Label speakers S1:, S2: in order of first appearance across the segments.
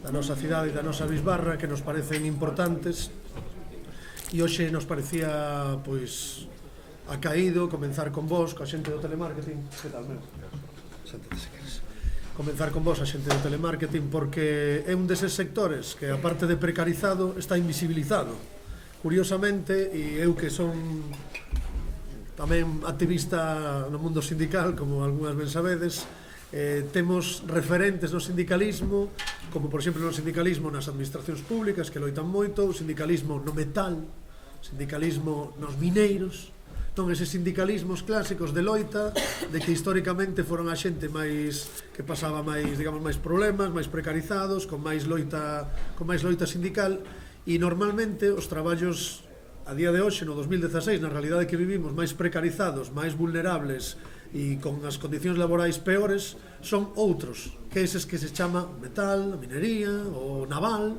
S1: da nosa cidade e da nosa bisbarra que nos parecen importantes, e hoxe nos parecía pois acaído comenzar con vos, coa xente do telemarketing. Que tal, meu? Séntate se queres. Comenzar con vos a xente do telemarketing, porque é un deses sectores que, aparte de precarizado, está invisibilizado. Curiosamente, e eu que son tamén activista no mundo sindical, como algunhas ben sabedes, temos referentes no sindicalismo, como por exemplo no sindicalismo nas administracións públicas, que loitan moito, o sindicalismo no metal, o sindicalismo nos mineiros, non eses sindicalismos clásicos de loita, de que históricamente foron a xente máis que pasaba máis, digamos, máis problemas, máis precarizados, con máis loita sindical, e normalmente os traballos a día de hoxe, no 2016, na realidade que vivimos, máis precarizados, máis vulnerables e con as condicións laborais peores, son outros, que eses que se chama metal, a minería, o naval,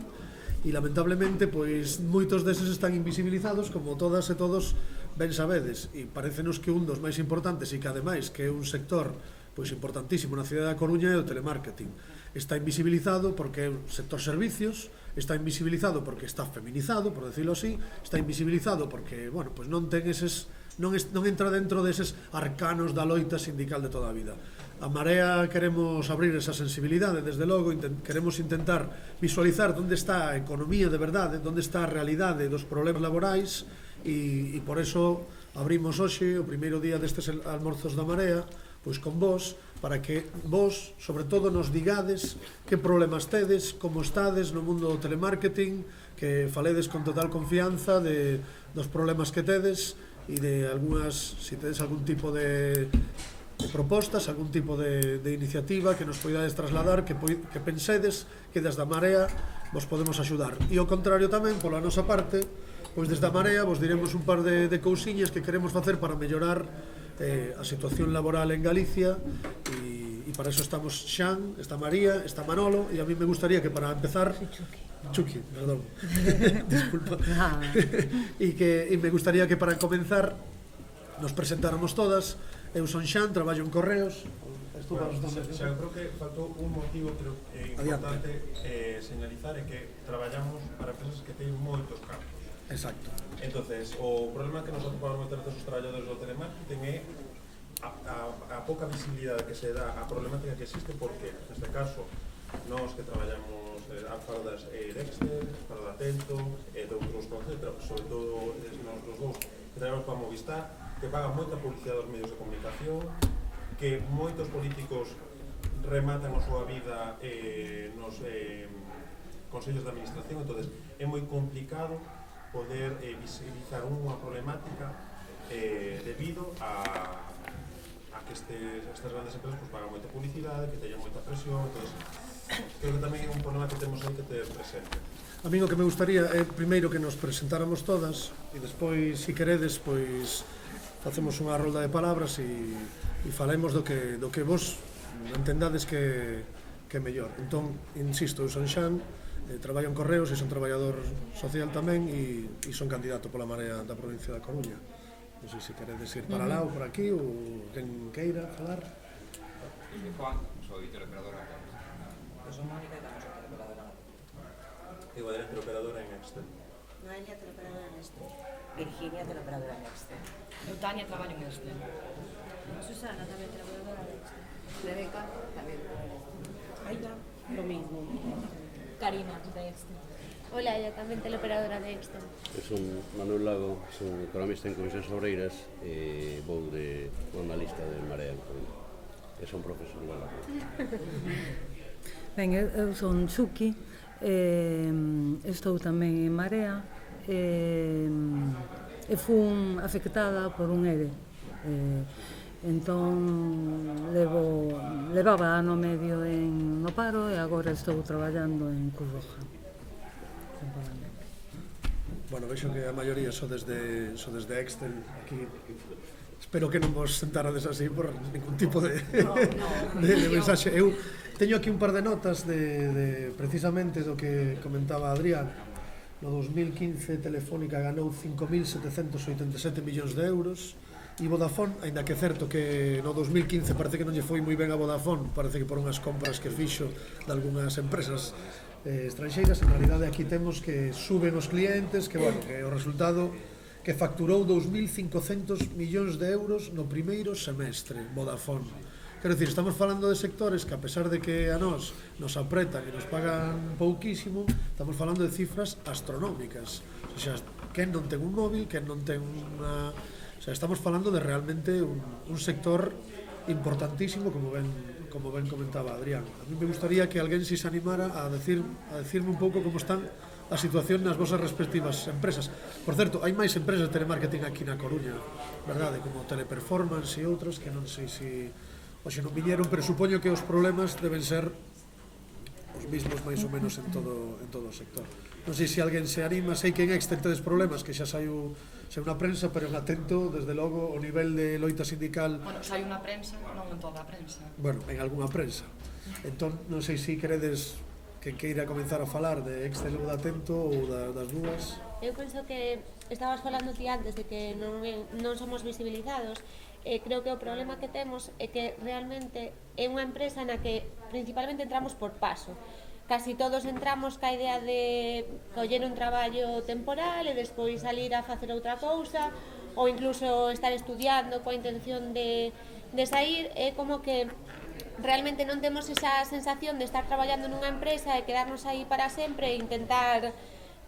S1: e lamentablemente, pois, moitos deses están invisibilizados, como todas e todos ben sabedes, e parecenos que un dos máis importantes, e que ademais que é un sector pois importantísimo na cidade da Coruña, é o telemarketing. Está invisibilizado porque é un sector servicios, está invisibilizado porque está feminizado, por decirlo así, está invisibilizado porque, bueno, pois non ten eses, non entra dentro deses arcanos da loita sindical de toda a vida. A Marea queremos abrir esa sensibilidade, desde logo, queremos intentar visualizar onde está a economía de verdade, onde está a realidade dos problemas laborais, e por eso abrimos hoxe, o primeiro día destes almorzos da Marea, pois con vos, para que vos, sobre todo, nos digades que problemas tedes, como estades no mundo do telemarketing, que faledes con total confianza dos problemas que tedes e de algunhas, se tedes algún tipo de propostas, algún tipo de iniciativa que nos poidades trasladar, que pensedes que desde a Marea vos podemos axudar. E ao contrario tamén, pola nosa parte, pois desde a Marea vos diremos un par de cousiñas que queremos facer para mellorar a situación laboral en Galicia, e para eso estamos Xan, está María, está Manolo, e a mí me gustaría que para empezar Chucky, perdón disculpa e me gustaría que para comenzar nos presentáramos todas. Eu son Xan, traballo en Correos.
S2: Bueno, xa creo que faltou un motivo importante señalizar, é que traballamos para empresas que teñen moitos campos.
S1: Exacto.
S2: Entonces, o problema que nos ocupamos moitas veces os traballadores do telemarketing é a pouca visibilidade que se dá a problemática que existe, porque, neste caso, nós que traballamos a faro das Dexter, faro da Atento, de outros conceptos, sobre todo nós dos dous que traballamos para Movistar, que pagan moita publicidade aos medios de comunicación, que moitos políticos rematan a súa vida nos consellos de administración. Entonces, é moi complicado poder visibilizar unha problemática debido a que estas grandes empresas pues, pagan moita publicidade, que teñen moita presión. Entonces, creo que tamén é un problema que temos aí que ter presente.
S1: A mí o que me gustaría é primeiro que nos presentáramos todas, e despois, se queredes, pois facemos unha rolda de palabras e falemos do que vos entendades que é mellor. Entón, insisto, eu son Xan, traballo en Correos e son traballador social tamén, e son candidato pola Marea da provincia da Coruña. Non sei se queredes ir para lá ou por aquí, ou quen queira falar.
S3: Juan, soy teleoperadora.
S4: Eu son Mónica e tamén son teleoperadora.
S2: Eu era teleoperadora en Excel.
S5: Noelia, teleoperadora en Excel.
S4: Virginia, teleoperadora en Excel.
S6: Eu, Tania, traballo en Excel.
S5: Susana, tamén teleoperadora en Excel.
S4: Rebeca, tamén.
S5: Aida, lo mismo.
S6: Karina, de Excel.
S5: Hola, ella tamén teleoperadora de Excel.
S7: Eu son Manuel Lago, son economista en Comisións Obreiras e vou de analista de Marea en Coruña. E son profesor de la
S8: Ben, eu son Chucky, estou tamén en Marea e fun afectada por un ERE. Entón, levaba ano medio no paro e agora estou traballando en Cruz Roja.
S1: Bueno, vexo que a maioría so desde Excel aquí. Espero que non vos sentarades así por ningún tipo de mensaxe. Eu teño aquí un par de notas de precisamente do que comentaba Adrián. No 2015 Telefónica ganou 5.787 millóns de euros, E Vodafone, aínda que é certo que no 2015 parece que non lle foi moi ben a Vodafone, parece que por unhas compras que fixo de algunhas empresas estranxeiras, en realidade aquí temos que suben os clientes, que, bueno, que o resultado que facturou 2.500 millóns de euros no primeiro semestre, Vodafone. Quero dicir, estamos falando de sectores que, a pesar de que a nos apretan e nos pagan pouquísimo, estamos falando de cifras astronómicas. O sea, quen non ten un móvil, quen non ten unha... O sea, estamos falando de realmente un sector importantísimo, como ben comentaba Adrián. A mí me gustaría que alguén se animara a decirme un pouco como están a situación nas vosas respectivas empresas. Por certo, hai máis empresas de telemarketing aquí na Coruña, verdade, como Teleperformance e outras que non sei se hoxe non viñeron, pero supoño que os problemas deben ser os mismos máis ou menos en todo o sector. Non sei se alguén se anima, sei que en Extel tedes problemas, que xa saiu na prensa, pero en Atento, desde logo, o nivel de loita sindical...
S6: Bueno, sai unha prensa, non en toda a prensa.
S1: Bueno, en algunha prensa. Entón, non sei se queredes que queira comenzar a falar de Extel ou de Atento ou das dúas.
S5: Eu penso que estabas falando ti antes de que non somos visibilizados. Creo que o problema que temos é que realmente é unha empresa na que principalmente entramos por paso. Casi todos entramos ca idea de coller un traballo temporal e despois salir a facer outra cousa, ou incluso estar estudiando coa intención de sair. É como que realmente non temos esa sensación de estar traballando nunha empresa e quedarnos aí para sempre e intentar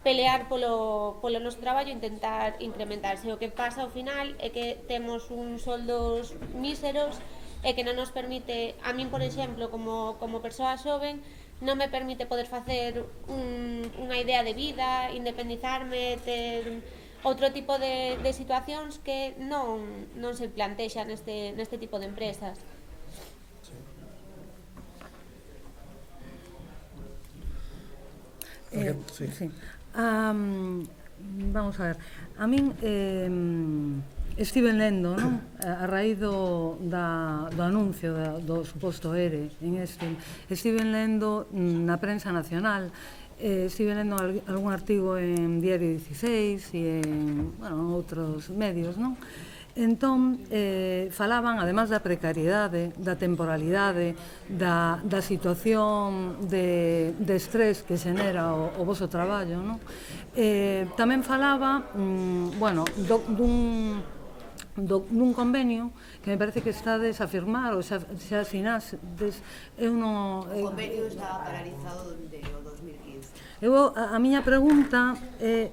S5: pelear polo noso traballo, intentar incrementarse. O que pasa ao final é que temos uns soldos míseros e que non nos permite, a min, por exemplo, como persoa xoven, non me permite poder facer unha idea de vida, independizarme, ter outro tipo de situacións que non se plantexan neste tipo de empresas.
S8: Sí. Vamos a ver, a min estiven lendo, non? A raíz do anuncio do suposto ERE en Extel, estiven lendo na prensa nacional, estiven lendo algún artigo en Diario 16 e en outros medios, non? Entón, falaban, además da precariedade, da temporalidade, da situación de estrés que xenera o voso traballo, non? Tamén falaba, dun convenio que me parece que estades a firmar ou xa asinades.
S4: O convenio está paralizado desde o 2015.
S8: A miña pregunta é...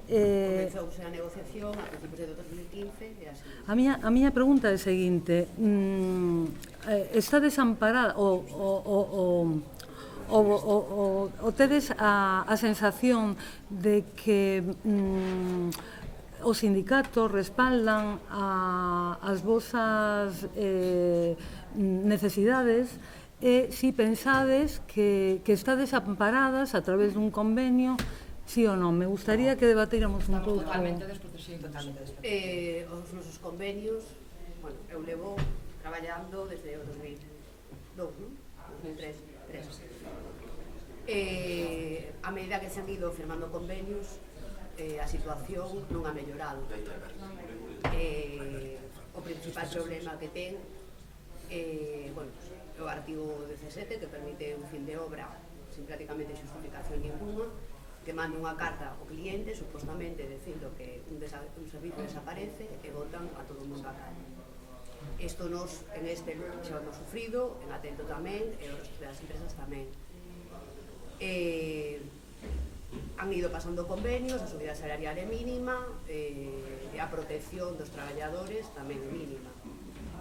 S4: Comezouse a negociación a principios de 2015 e así.
S8: A miña pregunta é a seguinte: está desamparada ou tedes a sensación de que os sindicatos respaldan as vosas necesidades e si pensades que estades amparadas a través dun convenio, sí ou non? Me gustaría que debatíramos un pouco.
S6: Totalmente desprotegidos.
S4: Os nosos convenios, bueno, eu levo traballando desde o 2002, non? 2003. A medida que se han ido firmando convenios, a situación non ha mellorado. O principal problema que ten é o artigo 17, que permite un fin de obra sin prácticamente xustificación ninguna, que manda unha carta ao cliente, supostamente dicindo que un servicio desaparece e botan a todo o mundo a calle. Isto nos, en este, xa hemos sufrido, en Atento tamén, e os das empresas tamén. Han ido pasando convenios, a subida salarial é mínima, e a protección dos traballadores tamén é mínima.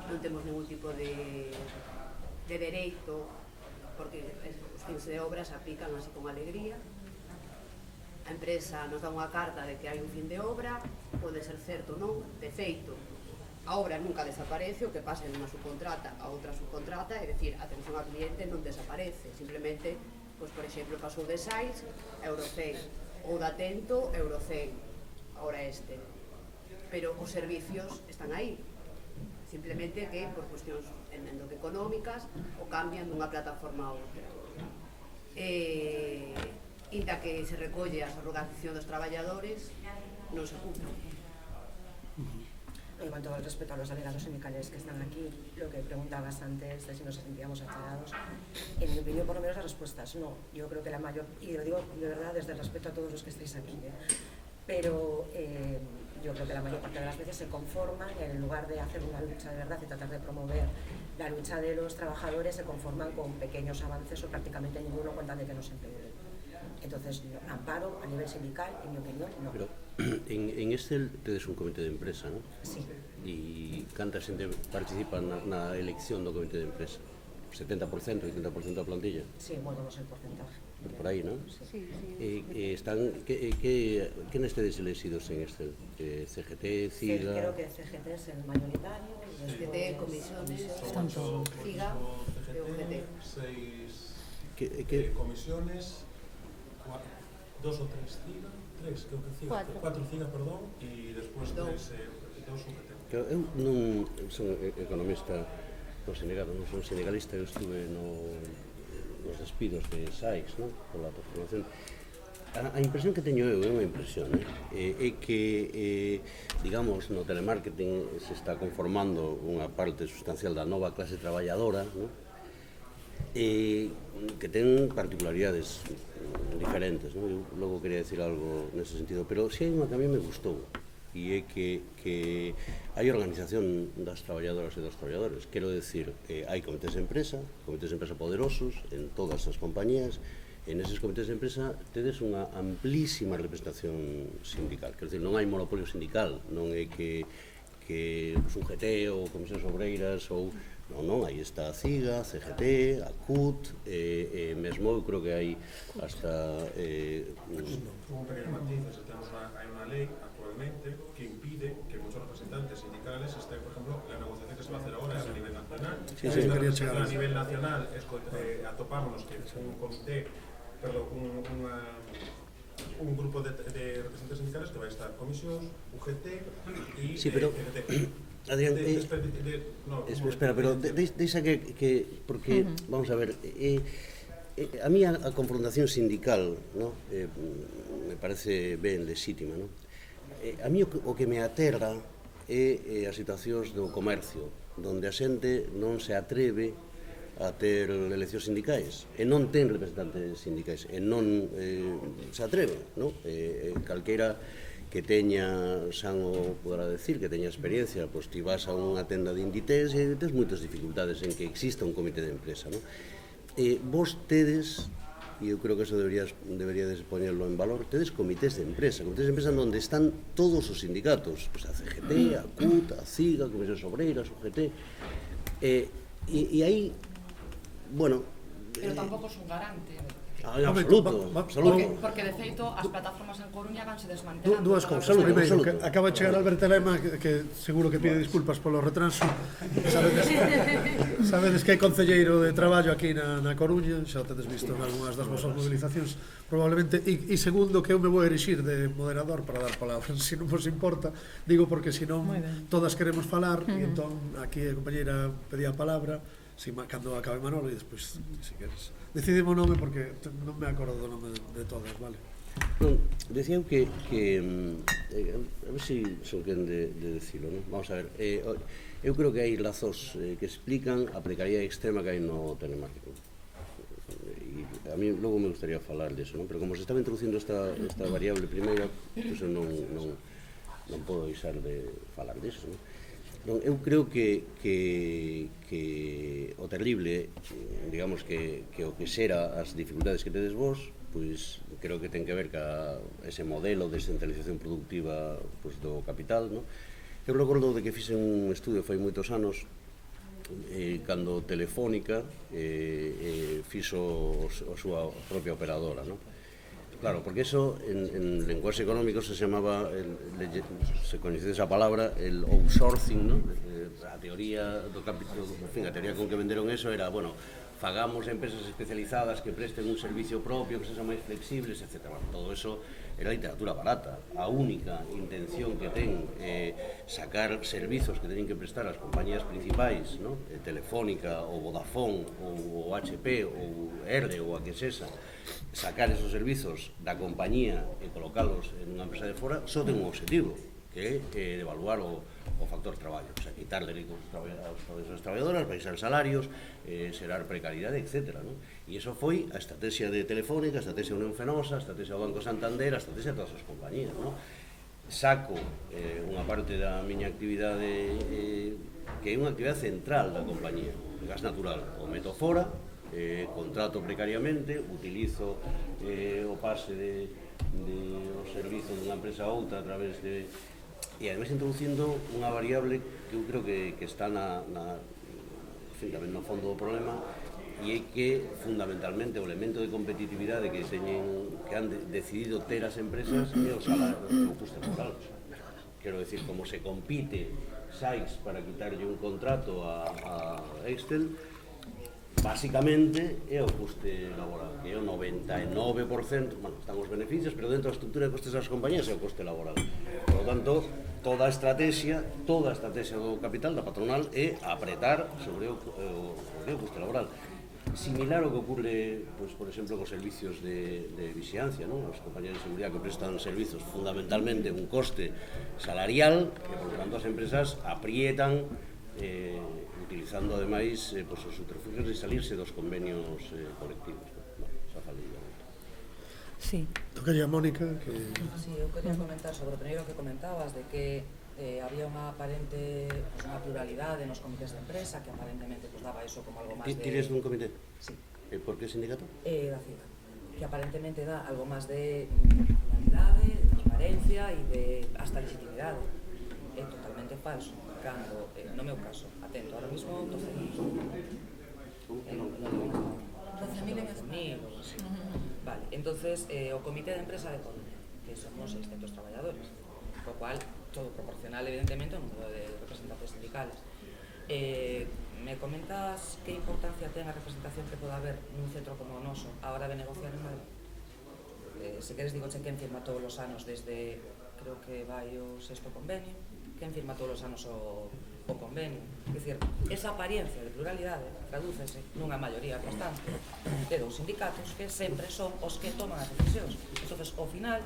S4: Non temos ningún tipo de dereito, porque os fins de obra se aplican así con alegría. A empresa nos dá unha carta de que hai un fin de obra, pode ser certo ou non, de feito, a obra nunca desaparece, o que pasa en unha subcontrata a outra subcontrata, é dicir, a atención ao cliente non desaparece, simplemente, pois, por exemplo, pasou de SAIS, Eurocen, ou de Atento, Eurocen, ahora este. Pero os servicios están aí, simplemente que, por cuestións económicas, o cambian dunha plataforma a outra. Inda que se recolle a subrogación dos traballadores, non se cumpre.
S9: En cuanto al respeto a los delegados sindicales que están aquí, lo que preguntabas antes de si nos sentíamos achacados, en mi opinión, por lo menos, la respuesta es no. Yo creo que la mayor, y lo digo de verdad desde el respeto a todos los que estáis aquí, pero yo creo que la mayor parte de las veces se conforman y en lugar de hacer una lucha de verdad y tratar de promover la lucha de los trabajadores, se conforman con pequeños avances o prácticamente ninguno cuentan de que no se impide. Entonces, amparo a nivel sindical, en mi opinión, no.
S7: Pero en Estel tedes un comité de empresa, non?
S9: Sí.
S7: E canta xente participa na elección do comité de empresa? 70%, 80% da plantilla?
S9: Sí, bueno, no sé el porcentaje.
S7: Por aí, non?
S5: Sí, sí.
S7: Están, que nestedes elegidos en Estel? CGT, CIGA?
S9: Creo que CGT es el mayoritario.
S4: CGT, comisiones,
S9: Están todos.
S4: CIGA e UGT.
S2: 6 comisiones, 2 o 3 CIGA, 3 creo que CIGA, 4 CIGA, perdón, e despois 2 UGT.
S7: Eu non son economista do sindicato, non son sindicalista, eu estuve nos despidos de SAIS, non? Pola transformación. A impresión que teño eu, é unha impresión, é que, digamos, no telemarketing se está conformando unha parte sustancial da nova clase traballadora, non? Que ten particularidades diferentes, non? Eu logo quería decir algo nese sentido, pero si hai unha que a mí me gustou, e é que hai organización das traballadoras e dos traballadores. Quero decir, hai comités de empresa poderosos en todas as compañías, e neses comités de empresa tedes unha amplísima representación sindical. Quero decir, non hai monopolio sindical, non é que un GT ou Comisións Obreiras ou... Non, aí está a CIGA, a CGT, a CUT, mesmo eu creo que hai hasta...
S2: Un pequeño matiz, hai unha lei actualmente que impide que muchos representantes sindicales estén, por ejemplo, la negociación que se va a hacer ahora es a nivel nacional.
S1: Sí, quería chegar
S2: a nivel nacional atopámonos que un comité, perdón, un grupo de representantes sindicales que vai estar comisións, UGT e CGT.
S7: Adrián, espera, pero deixa que porque, vamos a ver, a mí a confrontación sindical, no, me parece ben lexítima, no? A mí o que me aterra é as situacións do comercio, onde a xente non se atreve a ter eleccións sindicais e non ten representantes sindicais e non se atreve, no? Calquera que teña, San o podrá decir, que teña experiencia, pois ti vas a unha tenda de Inditex e tes moitas dificultades en que exista un comité de empresa, non? Vos tedes, e eu creo que eso deberíades poñerlo en valor, tedes comités de empresa onde están todos os sindicatos, pois a CGT, a CUT, a CIGA, Comisións Obreiras, UGT, e aí, bueno...
S6: Pero tampouco é un garante.
S7: En absoluto.
S6: Porque de feito as plataformas en Coruña vanse desmantelando.
S1: Dúas cousas. Primeiro, que acaba de chegar Albert Telema, que seguro que pide disculpas polo retraso. Sabedes que é concelleiro de traballo aquí na Coruña, xa o tedes visto en algunhas das vosas movilizacións, probablemente. E segundo, que eu me vou erixir de moderador para dar palabras, se non vos importa. Digo porque senón todas queremos falar, e entón aquí a compañeira pedía a palabra, cando acabe Manolo, e despois, se queres. Decidimos o nome porque non me acordo do nome de todas, vale?
S7: Non, decía eu que a ver se son quen de decilo, non? Vamos a ver, eu creo que hai lazos que explican a precariedade extrema que hai no telemarketing. E a mí logo me gustaría falar deso, non? Pero como se estaba introducindo esta variable primeira, pois eu non podo deixar de falar deso, non? Eu creo que o terrible, digamos que o que xera as dificultades que tedes vos, pois creo que ten que ver ca ese modelo de descentralización productiva do capital, non? Eu recordo de que fixen un estudio fai moitos anos cando Telefónica fixo a súa propia operadora, non? Claro, porque eso en lenguaxe económico se chamaba, se coñeceu esa palabra, el outsourcing, ¿no? A teoría do capital, en fin, a teoría con que venderon eso era, bueno, fagamos empresas especializadas que presten un servicio propio, que sexan máis flexibles, etc. Bueno, todo eso era literatura barata. A única intención que ten sacar servizos que teñen que prestar as compañías principais, ¿no? Telefónica, ou Vodafone, ou HP, ou R, ou a que sexa, sacar esos servizos da compañía e colocalos en unha empresa de fora, só ten un objetivo, que é devaluar o factor traballo, o sea, quitar dereitos aos traballadoras, baixar salarios, xerar precariedade, etc. E iso foi a estrategia de Telefónica, a estrategia Unión Fenosa, a estrategia do Banco Santander, a estrategia de todas as compañías. Saco unha parte da miña actividade que é unha actividade central da compañía, o gas natural, o meto fora, contrato precariamente, utilizo o pase o servizo dunha empresa a outra a través de... E ademais introducindo unha variable que eu creo que está no fondo do problema, e é que fundamentalmente o elemento de competitividade que han decidido ter as empresas é o salario, o custe laboral. Quero decir, como se compite SAIS para quitarlle un contrato a Excel, basicamente é o custe laboral, que é o 99%, bueno, están os beneficios, pero dentro da estrutura de costes das compañías é o coste laboral. Por lo tanto, toda a estrategia do capital, da patronal, é apretar sobre o custe laboral. Similar ao que ocurre, por exemplo, cos servicios de vixiancia, as compañías de seguridade que prestan servizos fundamentalmente un coste salarial, que por lo tanto as empresas aprietan utilizando ademais os subterfugios de salirse dos convenios colectivos. Xa falei.
S8: Sí.
S1: Tocaría a Mónica que...
S6: Sí, eu quería comentar sobre o primeiro que comentabas de que había unha aparente unha pluralidade nos comités de empresa que aparentemente daba eso como algo máis de...
S7: Tires dun comité?
S6: Sí.
S7: Por que sindicato?
S6: Da CIDA, que aparentemente dá algo máis de pluralidade, de transparencia e de hasta legitimidade. É totalmente falso, cando, no meu caso, atento, ahora mismo 12.000. 12.000 en España. Vale, entonces o comité de empresa de Coruña, que somos 600 traballadores, co cual todo proporcional evidentemente ao número de representantes sindicales. Me comentas que importancia ten a representación que poda haber nun centro como o noso a hora de negociar en Madrid? Se queres digo quen firma todos os anos desde, creo que vai o 6º convenio, quen firma todos os anos o convenio. É dicir, esa apariencia de pluralidade tradúcese nunha maioría aplastante de dous sindicatos que sempre son os que toman as decisións. Entonces, ao final,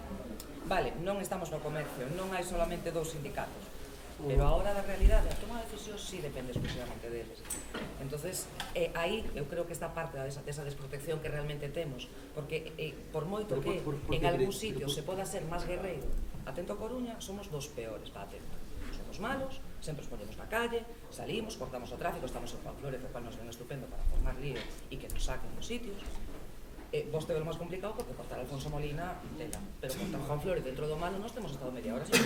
S6: vale, non estamos no comercio, non hai solamente dous sindicatos, pero a hora da realidade, a toma de decisións sí depende exclusivamente deles. Entonces, aí eu creo que esta parte desa desprotección que realmente temos, porque por moito que en algún sitio se poda ser máis guerreiro, atento a Coruña, somos dos peores para atento. Somos malos, sempre os ponemos na calle, salimos, cortamos o tráfico, estamos en Juan Flórez, o cual nos ven estupendo para formar lío e que nos saquen dos sitios. Vos te ve lo máis complicado porque cortar Alfonso Molina tela, pero cortar Juan Flórez dentro do malo nós temos estado media hora sin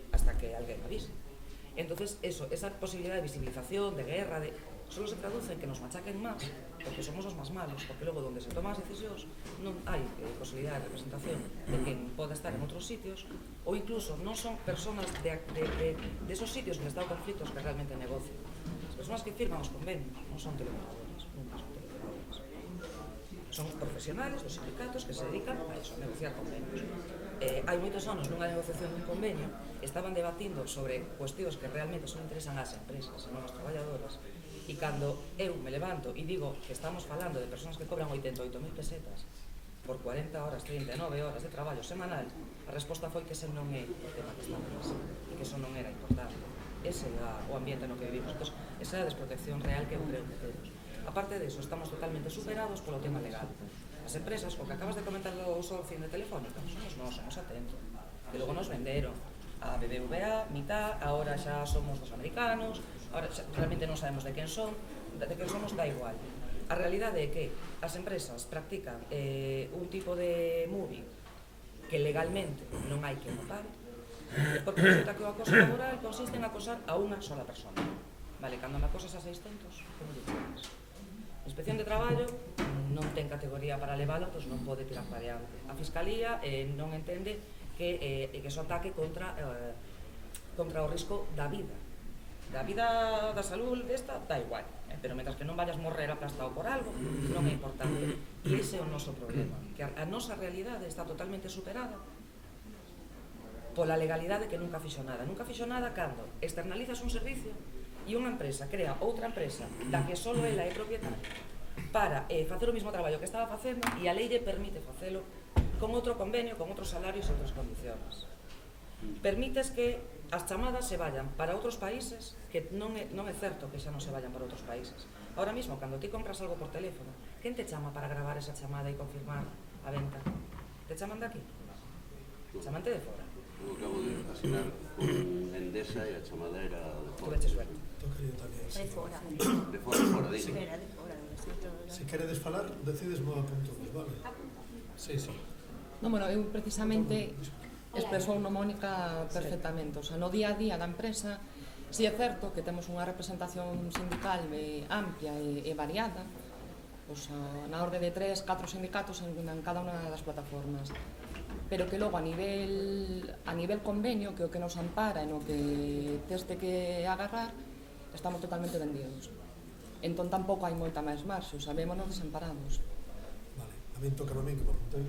S6: hasta que alguén avise. Entonces, esa posibilidad de visibilización, de guerra, solo se traduce en que nos machaquen máis, porque somos os máis malos, porque logo donde se toman as decisións non hai posibilidad de representación de quen poda estar en outros sitios, ou incluso non son personas de esos sitios onde está o conflicto que realmente negocian. As persoas que firman os convenios non son teleoperadores, nunca son teleoperadores. Son profesionales dos sindicatos que se dedican a eso, a negociar convenios. Hai moitos anos nunha negociación dun convenio estaban debatindo sobre cuestións que realmente son interesan ás empresas e non ás traballadoras, e cando eu me levanto e digo que estamos falando de persoas que cobran 88.000 pesetas por 40 horas, 39 horas de traballo semanal, a resposta foi que ese non é o tema que está na mesa e que eso non era importante. Ese é o ambiente no que vivimos. Entón, esa é a desprotección real que eu creo que temos. Aparte de eso, estamos totalmente superados polo tema legal. As empresas, o que acabas de comentar do socio de Telefónica, somos nós, somos atentos. Que logo nos venderon a BBVA, mitad, ahora xa somos dos americanos, ahora xa, realmente non sabemos de quen son, de quen somos da igual. A realidade é que as empresas practican un tipo de moving que legalmente non hai que notar, porque resulta que o acoso laboral consiste en acosar a unha sola persona. Vale, cando me acosas a 600, como dices? Inspección de Traballo non ten categoría para leválo, pois non pode tirar para adiante. A Fiscalía non entende que eso ataque contra o risco da vida. Da vida, da salud desta, da igual. Pero mentras que non vayas morrer aplastado por algo, non é importante. E ese é o noso problema, que a nosa realidade está totalmente superada pola legalidade que nunca fixo nada. Nunca fixo nada cando externalizas un servicio e unha empresa crea outra empresa da que só ela é propietaria para facer o mesmo traballo que estaba facendo e a lei lle permite facelo con outro convenio, con outros salarios e outras condiciones. permites que as chamadas se vayan para outros países, que non é certo que xa non se vayan para outros países. Ahora mismo, cando ti compras algo por teléfono, quen te chama para gravar esa chamada e confirmar a venta? Te chaman de aquí? Chamante de fora.
S7: Eu acabo de asinar con Endesa e a chamada era de
S6: Tu
S7: fora.
S6: veches suerte.
S5: De fora.
S7: De fora, digo.
S5: Era de fora.
S1: Se queredes falar, decides mo apuntodes, vale? Sí.
S10: Non, bueno, eu precisamente expresou no Mónica perfectamente. O sea, no día a día da empresa, si é certo que temos unha representación sindical amplia e variada, o sea, na orde de 3, 4 sindicatos en cada unha das plataformas, pero que logo a nivel convenio, que o que nos ampara e no que teste que agarrar, estamos totalmente vendidos. Entón tampouco hai moita máis marxe, o sea, vémonos desamparados.
S1: Vale, a mí toca a mí que me apuntei.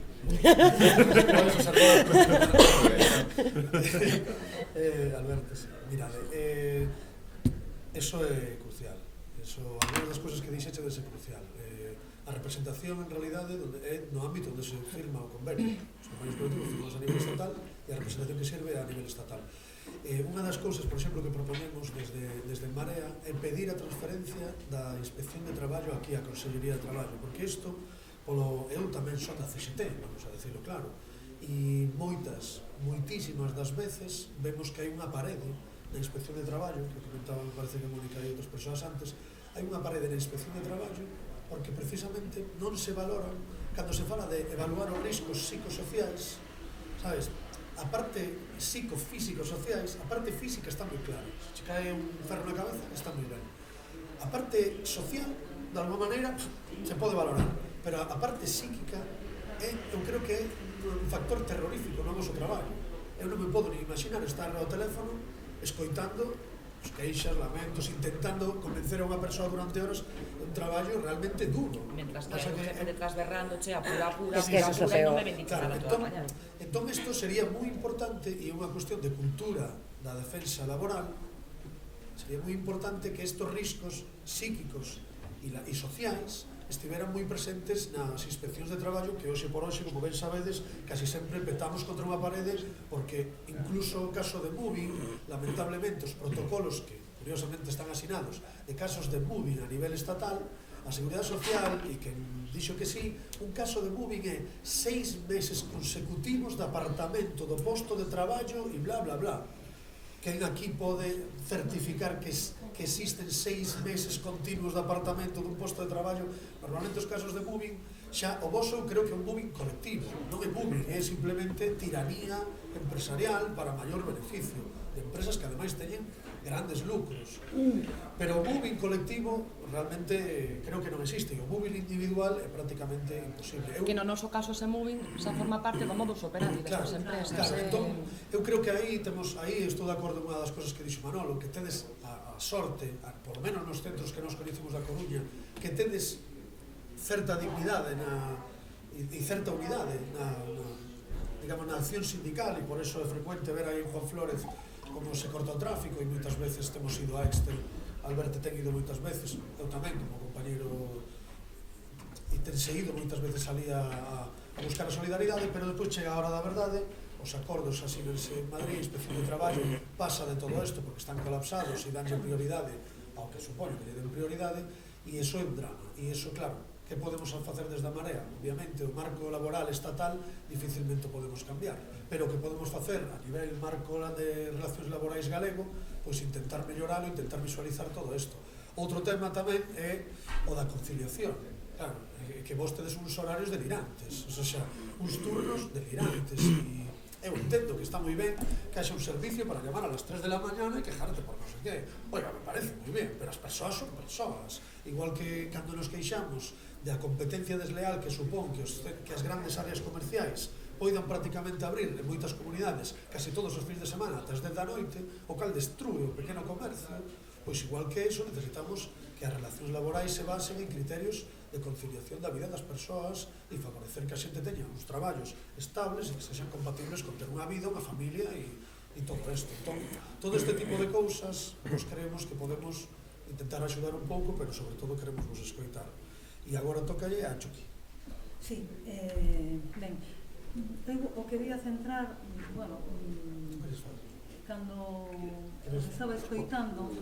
S1: Alberto, sí. Mirade, eso é crucial. Eso, algunas das cousas que dixeche de ser crucial. A representación, en realidade, é no ámbito onde se firma o convenio. Os convenios colectivos firmados a nivel estatal e a representación que serve a nivel estatal. Unha das cousas, por exemplo, que proponemos desde Marea é pedir a transferencia da Inspección de Traballo aquí á Consellería de Traballo, porque isto, eu tamén son da CST, vamos a decirlo claro, e moitísimas das veces vemos que hai unha parede na Inspección de Traballo, que comentaban, parece que Mónica e outras persoas antes, hai unha parede na Inspección de Traballo porque precisamente non se valoran cando se fala de evaluar os riscos psicosociais, sabes? A parte psicofísico-sociais, a parte física está moi clara. Se cae un ferro na cabeza, está moi ben. A parte social, de alguma maneira, se pode valorar, pero a parte psíquica, eu creo que é un factor terrorífico no noso traballo. Eu non me podo ni imaginar estar ao teléfono escoitando os queixas, lamentos, intentando convencer a unha persoa durante horas un traballo realmente duro.
S6: Mientras que hai gente detrás berrándoche, apura,
S9: Es que eso é o peor.
S6: non me bendice nada toda a mañana.
S1: Entón, isto sería moi importante e é unha cuestión de cultura da defensa laboral. Sería moi importante que estos riscos psíquicos e sociais estiveran moi presentes nas inspeccións de traballo que hoxe por hoxe, como ben sabedes, casi sempre petamos contra unha parede porque incluso o caso de moving, lamentablemente os protocolos que curiosamente están asinados de casos de moving a nivel estatal, a Seguridade Social, e que dixo que sí, un caso de moving é 6 meses consecutivos de apartamento do posto de traballo e bla bla bla. Quen aquí pode certificar que existen 6 meses continuos de apartamento dun posto de traballo? Normalmente os casos de moving, xa o voso creo que é un moving colectivo, non é moving, é simplemente tiranía empresarial para maior beneficio de empresas que ademais teñen grandes lucros. Pero o moving colectivo realmente creo que non existe, e o moving individual é prácticamente imposible.
S10: Que no noso caso ese moving xa forma parte do modus operandi destas empresas.
S1: Claro, entón, eu creo que aí estou de acordo con unha das cosas que dixo Manolo, que tedes a sorte, por lo menos nos centros que nos coñecemos da Coruña, que tedes certa dignidade e certa unidade na acción sindical, e por eso é frecuente ver aí en Juan Flórez como se corta o tráfico, e moitas veces temos ido a Excel, Alberto ten ido moitas veces, eu tamén como compañeiro, e ten seguido moitas veces ali a buscar a solidaridade, pero depois chega a hora da verdade, os acordos asínense en Madrid, a Inspección de Traballo pasa de todo isto porque están colapsados e danlle prioridade ao que supoño que lle den prioridade, e iso é un drama. E iso, claro, que podemos facer desde a Marea? Obviamente, o marco laboral estatal dificilmente podemos cambiar, pero o que podemos facer a nivel marco de relacións laborais galego, pois intentar melloralo, intentar visualizar todo isto. Outro tema tamén é o da conciliación. Claro, que vos tedes uns horarios delirantes, o sea, uns turnos delirantes, e eu entendo que está moi ben que haxa un servicio para llamar a las 3 de la mañana e quejarte por non sei que. Oiga, me parece moi ben, pero as persoas son persoas. Igual que cando nos queixamos da competencia desleal que supón que as grandes áreas comerciais poidan prácticamente abrir en moitas comunidades casi todos os fins de semana ata as 10 da noite, o cal destrue o pequeno comercio, pois igual que eso necesitamos que as relacións laborais se basen en criterios de conciliación da vida das persoas e favorecer que a xente teña uns traballos estables e que sexan compatibles con ter unha vida, unha familia e todo isto. Entón, todo este tipo de cousas nos creemos que podemos intentar axudar un pouco, pero sobre todo queremos vos escoitar. E agora tocalle a Chucky.
S8: Sí, ben, eu o quería centrar, bueno, cando os estaba escoitando,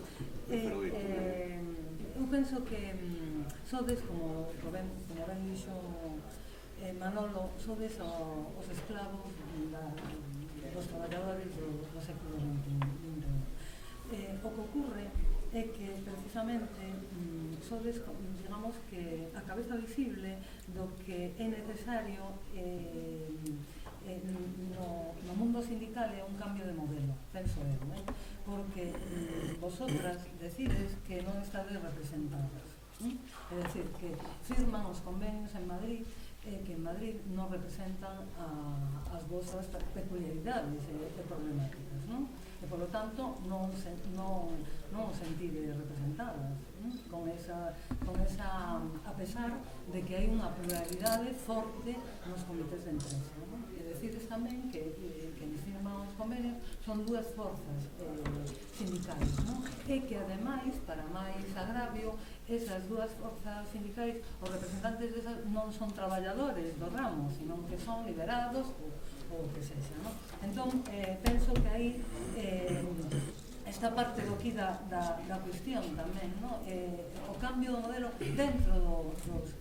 S8: eu penso que sodes, como ben dixo Manolo, sodes os esclavos dos traballadores do século XXI. O que ocurre é que precisamente sodes, digamos, que a cabeza visible do que é necesario no mundo sindical é un cambio de modelo, penso eu, porque vosotras decides que non estades representadas, é dicir, que firman os convenios en Madrid que en Madrid non representan as vosas peculiaridades e problemáticas, non? E, polo tanto, non os sentide representadas, con esa, a pesar de que hai unha pluralidade forte nos comités de empresa, non? E decides tamén que firman os convenios son dúas forzas sindicais, non? E que, ademais, para máis agravio, esas dúas forzas sindicais, os representantes desas non son traballadores do ramo, sino que son liberados ou o que sexa, non? Entón, penso que aí esta parte do aquí da cuestión tamén, non? O cambio do modelo dentro dos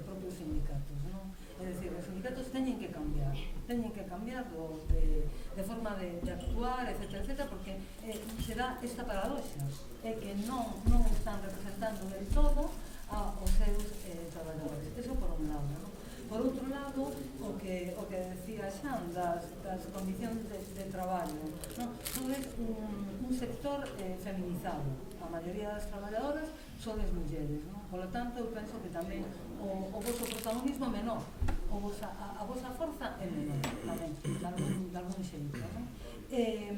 S8: propios sindicatos, non? É dicir, os sindicatos teñen que cambiar de forma de actuar, etc., porque se dá esta paradoxa, é que non están representando del todo aos seus traballadores. Eso por un lado, non? Por outro lado, o que decía Xan das condicións de traballo, non? Sodes un sector feminizado. A maioría das traballadoras sodes mulleres, non? Por lo tanto, eu penso que tamén o vosso protagonismo é menor, a vosa forza é menor, tamén, de algún xeito, non? E,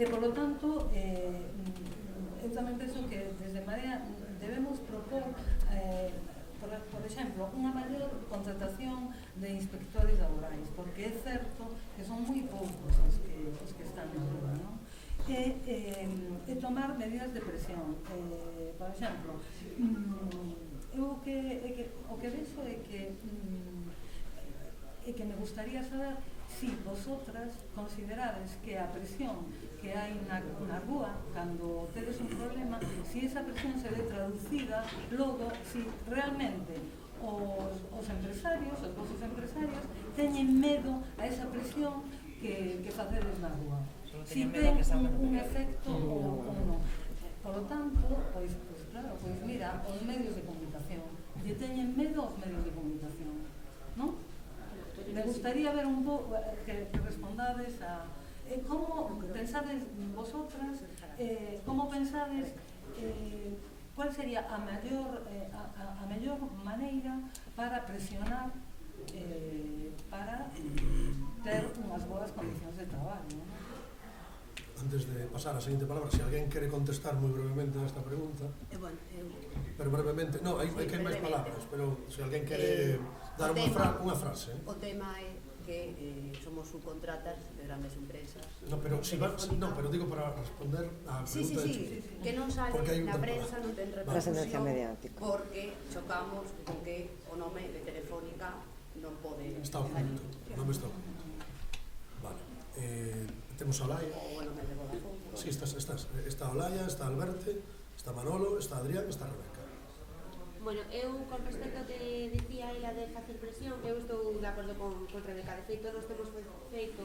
S8: por lo tanto, eu tamén penso que desde Marea debemos propor por exemplo, unha maior contratación de inspectores laborais, porque é certo que son moi poucos os que están na rúa, non? E tomar medidas de presión. Por exemplo, eu o que vexo é que me gustaría saber si vosotras considerades que a presión que hai na rúa, cando tedes un problema, si esa presión se ve traducida, logo, si realmente os empresarios, os vosos empresarios, teñen medo a esa presión que facedes na rúa. Si ten un efecto ou non. Por lo tanto, pois claro, pois mira, os medios de comunicación, lle teñen medo aos medios de comunicación, non? Me gustaría ver un pouco que respondades a como pensades vosotras, como pensades cual sería a mellor maneira para presionar para ter unhas boas condicións de traballo, non?
S1: Antes de pasar a seguinte palabra, se alguén quere contestar moi brevemente a esta pregunta, pero brevemente, non, hai que máis palabras, pero se alguén quere dar unha frase.
S4: O tema é que somos subcontratas de grandes empresas.
S1: No, pero digo para responder a pregunta
S4: Sí, que non sale na prensa, non ten repercusión, porque chocamos con que o nome de Telefónica non pode
S1: está oculto, non me está oculto. Vale, temos a Olaya.
S4: O nome de Vodafone.
S1: Sí, está Olaya, está Alberte, está Manolo, está Adrián, está Rebeca.
S5: Bueno, eu con respecto ao que dicía ela de facer presión, eu estou de acordo con Rebeca. De feito, nós temos feito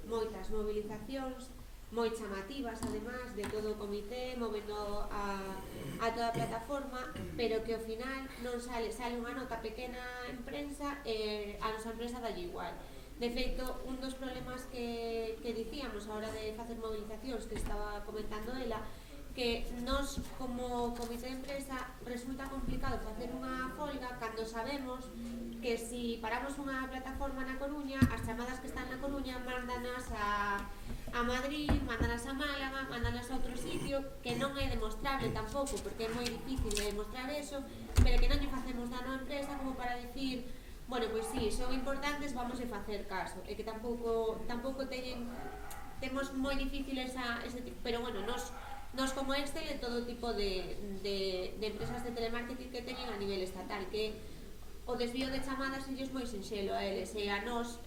S5: moitas movilizacións moi chamativas, además, de todo o comité, movendo a toda a plataforma, pero que ao final non sale unha nota pequena en prensa e a nosa empresa dalle igual. De feito, un dos problemas que dicíamos a hora de facer movilizacións, que estaba comentando ela, que nós, como comité de empresa, resulta complicado facer unha folga cando sabemos que si paramos unha plataforma na Coruña, as chamadas que están na Coruña mándanas a Madrid, mándanas a Málaga, mándanas a outro sitio, que non é demostrable tampouco, porque é moi difícil de demostrar eso, pero que non lle facemos dano á empresa como para dicir, bueno, pois si, son importantes, vamos a facer caso, e que tampouco temos moi difícil ese tipo, pero bueno, nos como Excel e todo tipo de empresas de telemarketing que teñen a nivel estatal, que o desvío de chamadas é moi sinxelo a eles e a nós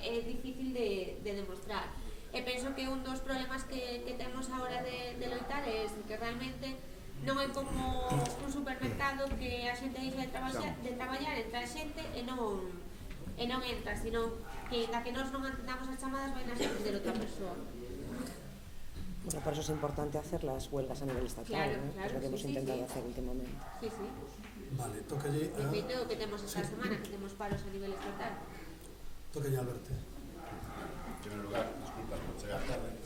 S5: é difícil de demostrar. E penso que un dos problemas que temos agora de loitar é ese, que realmente non é como un supermercado que a xente deixa de traballar, entra a xente e non entra, sino que da que nós non atendamos as chamadas vai nas xente de outra persoa.
S9: Bueno, por eso es importante hacer las huelgas a nivel estatal,
S5: Claro,
S9: ¿no?
S5: claro,
S9: Es lo que hemos intentado hacer últimamente.
S5: Sí, sí.
S1: Vale, tócalle
S5: De feito, o que temos esta semana, que temos paros a nivel estatal.
S1: tócalle a Alberto.
S11: En primer lugar, disculpas por chegar tarde,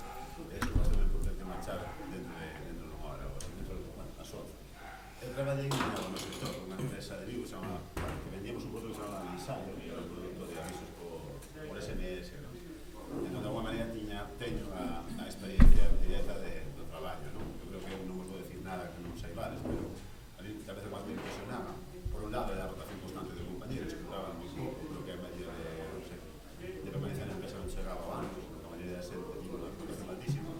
S11: eso va a ser un tema chave dentro de unha hora, dentro de as 11. Eu traballei no sector, unha empresa de Vigo, que vendíamos un produto que se chamaba Ensayo, que era un produto de avisos por SMS, ¿no? Entón, de alguma maneira, teño a experiencia directa do traballo, ¿no? Eu creo que non vos vou decir nada que non saibades, pero a mí tal vez o máis me impresionaba, por un lado, era a rotación constante de compañeros, que duraban moi pouco, creo que a medida de permanencia na empresa non chegaba ao ano, a maioría da xente tiña unha rotación altísima,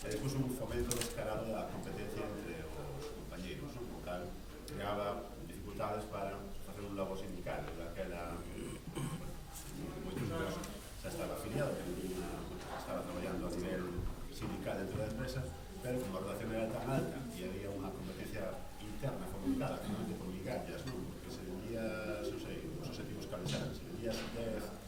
S11: e despois un fomento descarado da competencia entre os compañeros, ¿no? O cal creaba dificultades para facer un logo sindical, daquela moitos casos xa estaba afiliado, que estaba traballando a nivel sindical dentro da empresa, pero como a rotación era tan alta e había unha competencia interna fomentada, finalmente por migallas, non? Porque se vendías, non sei, os objetivos cabezares, se vendías 10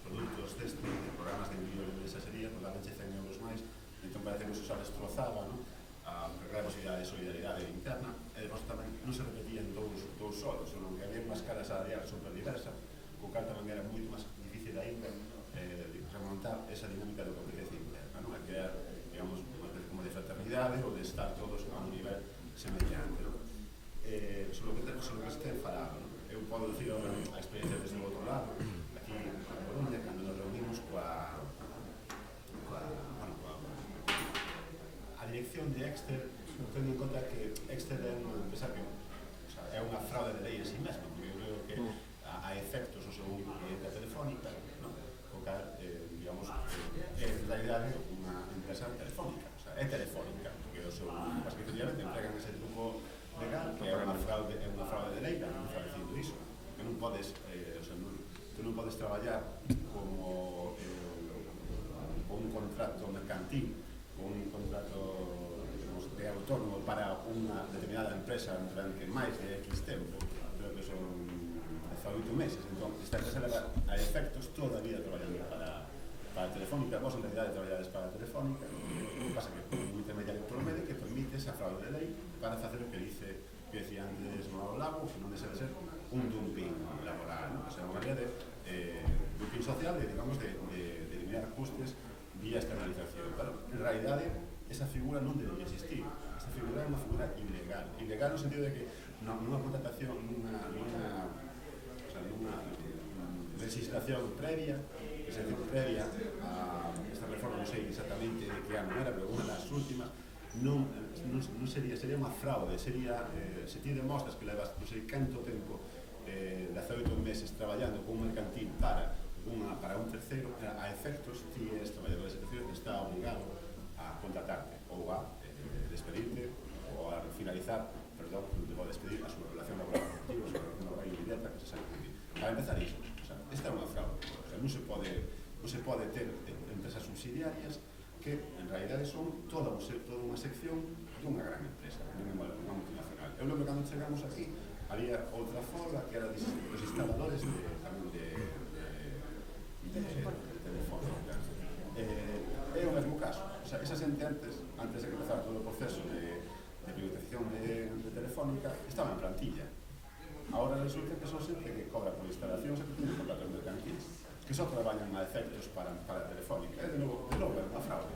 S11: produtos deste, de programas de envío de mensaxería, pues daban 100 euros máis, entón parece que eso xa destrozaba, non? A gran posibilidade de solidaridade interna, e depois tamén non se repetían dous solos, senón que había unha escala salarial super diversa, co cal tamén era moito máis difícil ainda remontar esa dinámica de competencia interna, non? A crear, digamos, como de fraternidade ou de estar todos a un nivel semellante, non? Sobre o que se ten falado, non? Eu podo dicir a experiencia desde o outro lado, aquí en Coruña, cando nos reunimos coa dirección de Exter, tendo en conta que Exter é unha empresa que é unha fraude de lei en sí mesma, porque eu creo que a efectos o seu único cliente telefónica, non? O cal, digamos, é en realidade unha empresa telefónica, o sea, é telefónica, porque o seu, efectivamente, empregan ese truco legal, que é unha fraude de lei, non está dicindo iso, que non podes, o sea, tú non podes traballar como un contrato mercantil, con un contrato, digamos, de autónomo para unha determinada empresa durante máis de X tempo, creo que son 18 meses, entón esta empresa leva a efectos toda a vida traballando para Telefónica, vos en realidade traballades para Telefónica, o que pasa que un intermediario promedio que permite esa fraude de lei para facer o que decía antes Mauro Lago, que non deixa de ser un dumping laboral, ¿no? O sea, unha maneira de dumping social, digamos, de eliminar costes vía externalización. Pero, en realidade, esa figura non debería existir. Esta figura é unha figura ilegal. Ilegal no sentido de que nunha contratación, nunha legislación previa, es decir, previa a esta reforma, non sei exactamente de que ano era, pero unha das últimas, non sería unha fraude, sería, se ti demostras que levas non sei canto tempo, 18 meses traballando con un mercantil para un terceiro, a efectos ti és traballador dese terceiro que está obligado a contratarte ou a despedirte ou a finalizar, perdón, ou a despedir a súa relación laboral contigo, a súa relación laboral inmediata que se sabe que para empezar iso, o sea, esta é unha fraude, o sea, non se pode ter empresas subsidiarias que en realidade son toda unha sección dunha gran empresa, dunha multinacional. Eu lembro que cando chegamos aquí había outra folga que era dos instaladores tamén de telefónica. É o mesmo caso, o sea, esa xente antes de que empezara todo o proceso de privatización de Telefónica estaba en plantilla. Ahora resulta que son xente que cobra por instalacións e que tiene contratos mercantiles, que só traballan a efectos para Telefónica. De novo é unha fraude.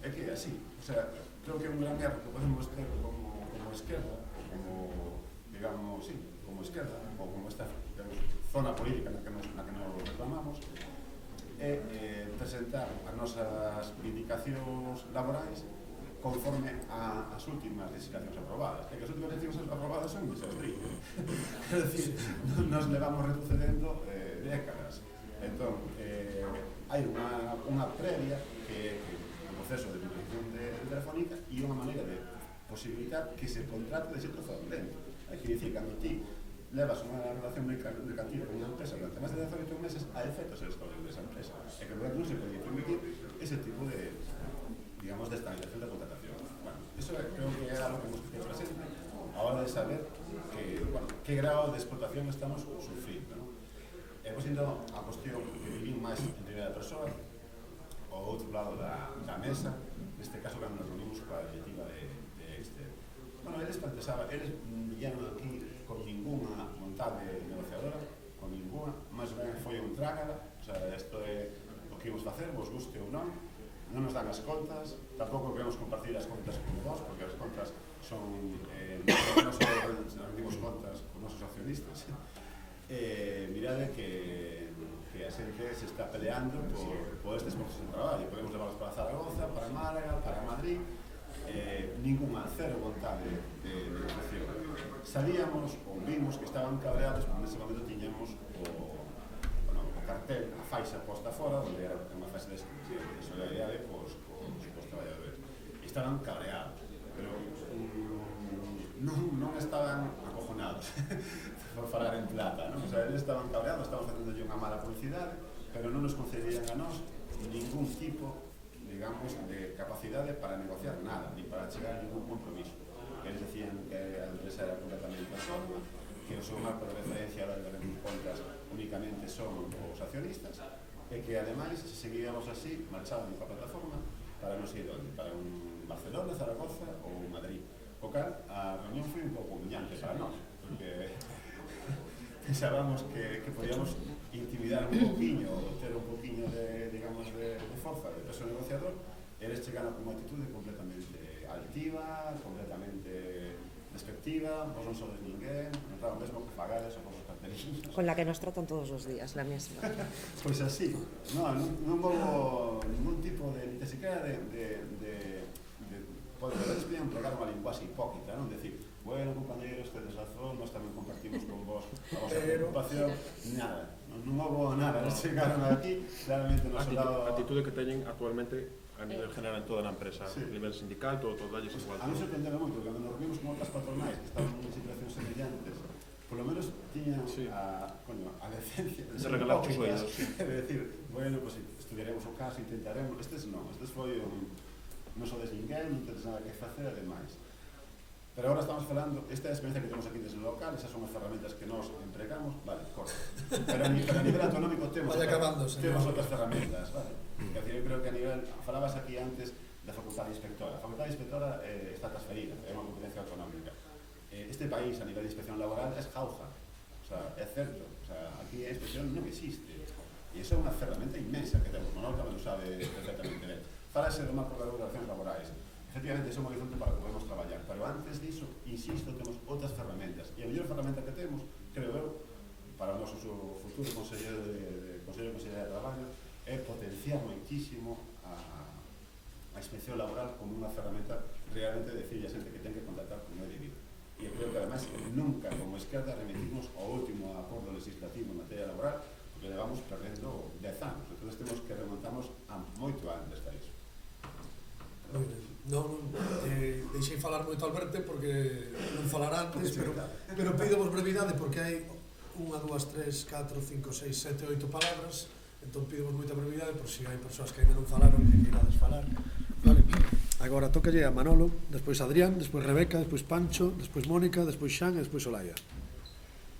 S11: É que é así. O sea, creo que é un gran erro que podemos ter como esquerda, como, digamos, sí, como esquerda, ou como esta, digamos, zona política na que nos reclamamos, é presentar as nosas reivindicacións laborais conforme ás últimas legislacións aprobadas. E que as últimas legislacións aprobadas son un desastre. É dicir, nos levamos retrocedendo décadas. Entón, hai unha previa que é o proceso de privatización de Telefónica e unha maneira de posibilitar que se contrate de xeito fraudulento. Hai que dicir, cando ti levas unha relación mercantil con unha empresa durante máis de 18 meses a efectos eres código desa empresa. E que non se pode permitir ese tipo de, digamos, de estabilización de contratación. Bueno, eso creo que é algo que hemos que ter presente a hora de saber que, bueno, que grado de explotación estamos sufrindo, ¿no? E pois indo a cuestión que vivín máis en primeira persoa, ao outro lado da mesa, neste caso cando nos reunimos coa directiva de Excel. Bueno, eles planteaban, eles viñeron aquí con ninguna vontade negociadora, con ninguna, máis ben foi un trágala, o sea, isto é o que imos facer, vos guste ou non nos dan as contas, tampouco queremos compartir as contas con vos, porque as contas son, non só rendimos contas con nosos accionistas, mirade que a xente se está peleando por estes postos de traballo, podemos levarlos para Zaragoza, para Málaga, para Madrid, ninguna, cero vontade de negociación. Sabíamos ou vimos que estaban cabreados, porque nese momento tiñamos o cartel, a faixa posta fora, onde era unha faixa de solidaridade cos traballadores. E estaban cabreados, pero non estaban acojonados, por falar en plata, non? O sea, eles estaban cabreados, estaban facendo unha mala publicidade, pero non nos concedían a nós ningún tipo, digamos, de capacidade para negociar nada, ni para chegar a ningún compromiso. Eles decían que a empresa era completamente autónoma, que o seu marco de referencia a hora de rendir contas únicamente son os accionistas, e que ademais, se seguíamos así, marchaban para a plataforma para non sei onde, para un Barcelona, Zaragoza ou Madrid. O cal, a reunión foi un pouco humillante para nós, porque pensábamos que podíamos intimidar un poquinho ou ter un poquinho de, digamos, de forza de peso negociador, e eles chegaron con unha actitude completamente altiva, completamente despectiva, vos non sodes ninguén, non está o mesmo que pagades os vosos cartelistas.
S9: Con la que nos tratan todos os días, la mesma.
S11: Pois así, non houve ningún tipo de, ni siquiera poderes podían empregar unha linguaxe hipócrita, non? Decir, bueno, compañeros, tedes razón, nós tamén compartimos con vos a vosa preocupación, nada, non houve nada, nos chegaron aquí, claramente no soldado...
S2: A actitude que teñen actualmente a nivel general en toda a empresa, a nivel sindical, todo dalles igual.
S11: A non sorprendeme moito, cando nos reunimos con outras patronais que estaban en situacións semellantes, por lo menos tiñan a decencia de ser hipócritas, de decir, bueno, pues estudiaremos o caso, intentaremos, estes foi non sodes ninguén, non tedes nada que facer, ademais. Pero agora estamos falando, esta é a experiencia que temos aquí desde o local, esas son as ferramentas que nos empregamos, vale, corta. Pero a nivel autonómico temos outras ferramentas, vale. É dicir, eu creo que a nivel, falabas aquí antes da facultade inspectora. A facultade inspectora está transferida, é unha competencia autonómica. Este país, a nivel de inspección laboral, é jauja. O sea, é certo. O sea, aquí a inspección non existe. E iso é unha ferramenta inmensa que temos. Manuel tamén lo sabe perfectamente ben. Falase do marco de relacións laborais. Efectivamente, iso é un horizonte para que podemos traballar, pero antes diso, insisto, temos outras ferramentas, e a mellor ferramenta que temos, creo eu, para o noso futuro Conselleiro de Traballo, é potenciar moitísimo a inspección laboral como unha ferramenta realmente de decirle a xente que ten que contratar como é debido. E creo que, además, nunca, como esquerda, remitimos ao último acordo legislativo en materia laboral, porque levamos perdendo 10 anos, entón temos que remontarnos a moito antes para iso.
S1: Non, deixei falar moito Alberto porque non falar antes, pero pídovos brevidade porque hai 1, 2, 3, 4, 5, 6, 7, 8 palabras, entón pídovos moita brevidade por si hai persoas que ainda non falaron e que irades falar. Vale. Agora tócalle a Manolo, despois Adrián, despois Rebeca, despois Pancho, despois Mónica, despois Xan e despois Olaya.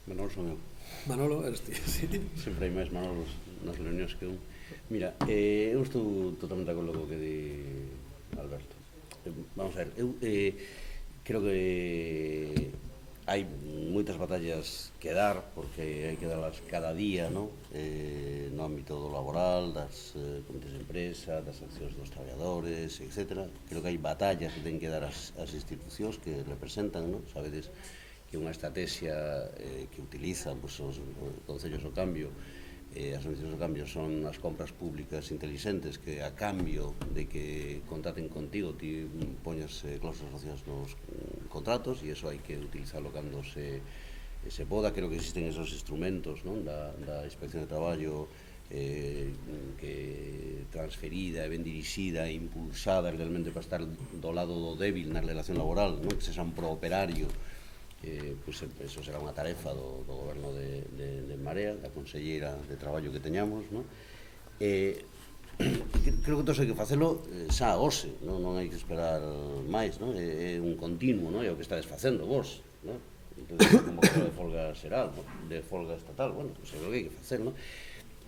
S7: Manolo son eu.
S1: Manolo, eres ti, sí.
S7: Sempre hai máis Manolos nas reunións que un. Mira, eu estou totalmente de acordo co que di Alberto. Vamos a ver, eu creo que hai moitas batallas que dar, porque hai que darlas cada día, no ámbito do laboral, das comités de empresa, das accións dos traballadores, etc. Creo que hai batallas que ten que dar as institucións que representan, no? Sabedes que unha estrategia que utilizan os concellos do cambio, as organizacións do cambio son as compras públicas inteligentes que a cambio de que contraten contigo ti poñas cláusulas sociais nos contratos e iso hai que utilizarlo cando se poda. Creo que existen esos instrumentos, non? Da inspección de traballo que transferida, ben dirixida e impulsada realmente para estar do lado do débil na relación laboral, non? Que sexa un prooperario pois eso será unha tarefa do goberno de Marea, da conselleira de traballo que teñamos, non? Creo que todos hai que facelo xa hoxe, non hai que esperar máis, non? É un continuo, non? É o que estades facendo vos, non? Como que de folga xeral, de folga estatal, bueno, pois é o que hai que facer, non?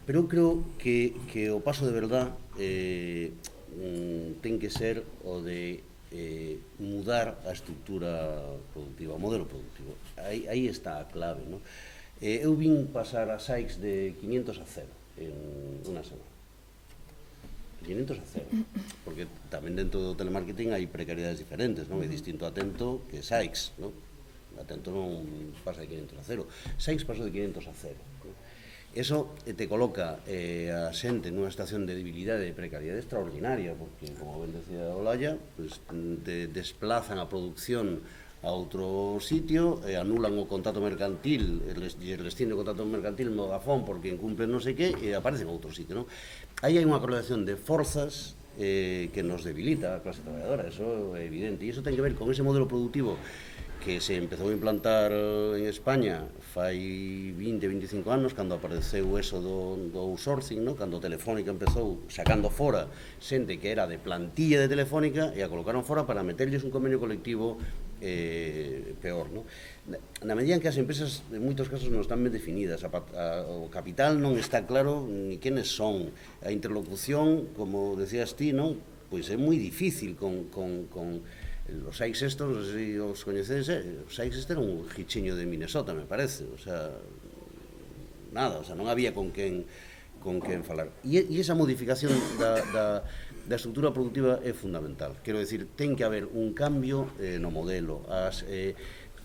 S7: Pero eu creo que o paso de verdad ten que ser o de mudar a estructura productiva, o modelo productivo. Aí está a clave, non? Eu vin pasar a SAICs de 500 a 0 en unha semana. 500 a 0, porque tamén dentro do telemarketing hai precariedades diferentes, non? É distinto Atento que SAICs, non? Atento non pasa de 500 a 0, SAICs pasou de 500 a 0. Eso te coloca a xente nunha situación de debilidade e precariedade extraordinaria, porque, como ben decía Olaya, pues, te desplazan a producción a outro sitio, anulan o contrato mercantil, rescinden o contrato mercantil no Vodafone porque incumplen non sei que, e aparecen a outro sitio, non? Aí hai unha correlación de forzas que nos debilita a clase traballadora, eso é evidente, e iso ten que ver con ese modelo productivo que se empezou a implantar en España fai 20-25 anos, cando apareceu eso do outsourcing, cando Telefónica empezou sacando fora xente que era de plantilla de Telefónica e a colocaron fora para meterlles un convenio colectivo peor. Na medida en que as empresas en moitos casos non están ben definidas, o capital non está claro ni quenes son, a interlocución, como decías ti, pois é moi difícil con os SAICs estos, non sei se os coñecedes, os SAICs este era un gichiño de Minnesota, me parece, o sea, nada, o sea, non había con quen falar. E esa modificación da estrutura productiva é fundamental, quero decir, ten que haber un cambio no modelo,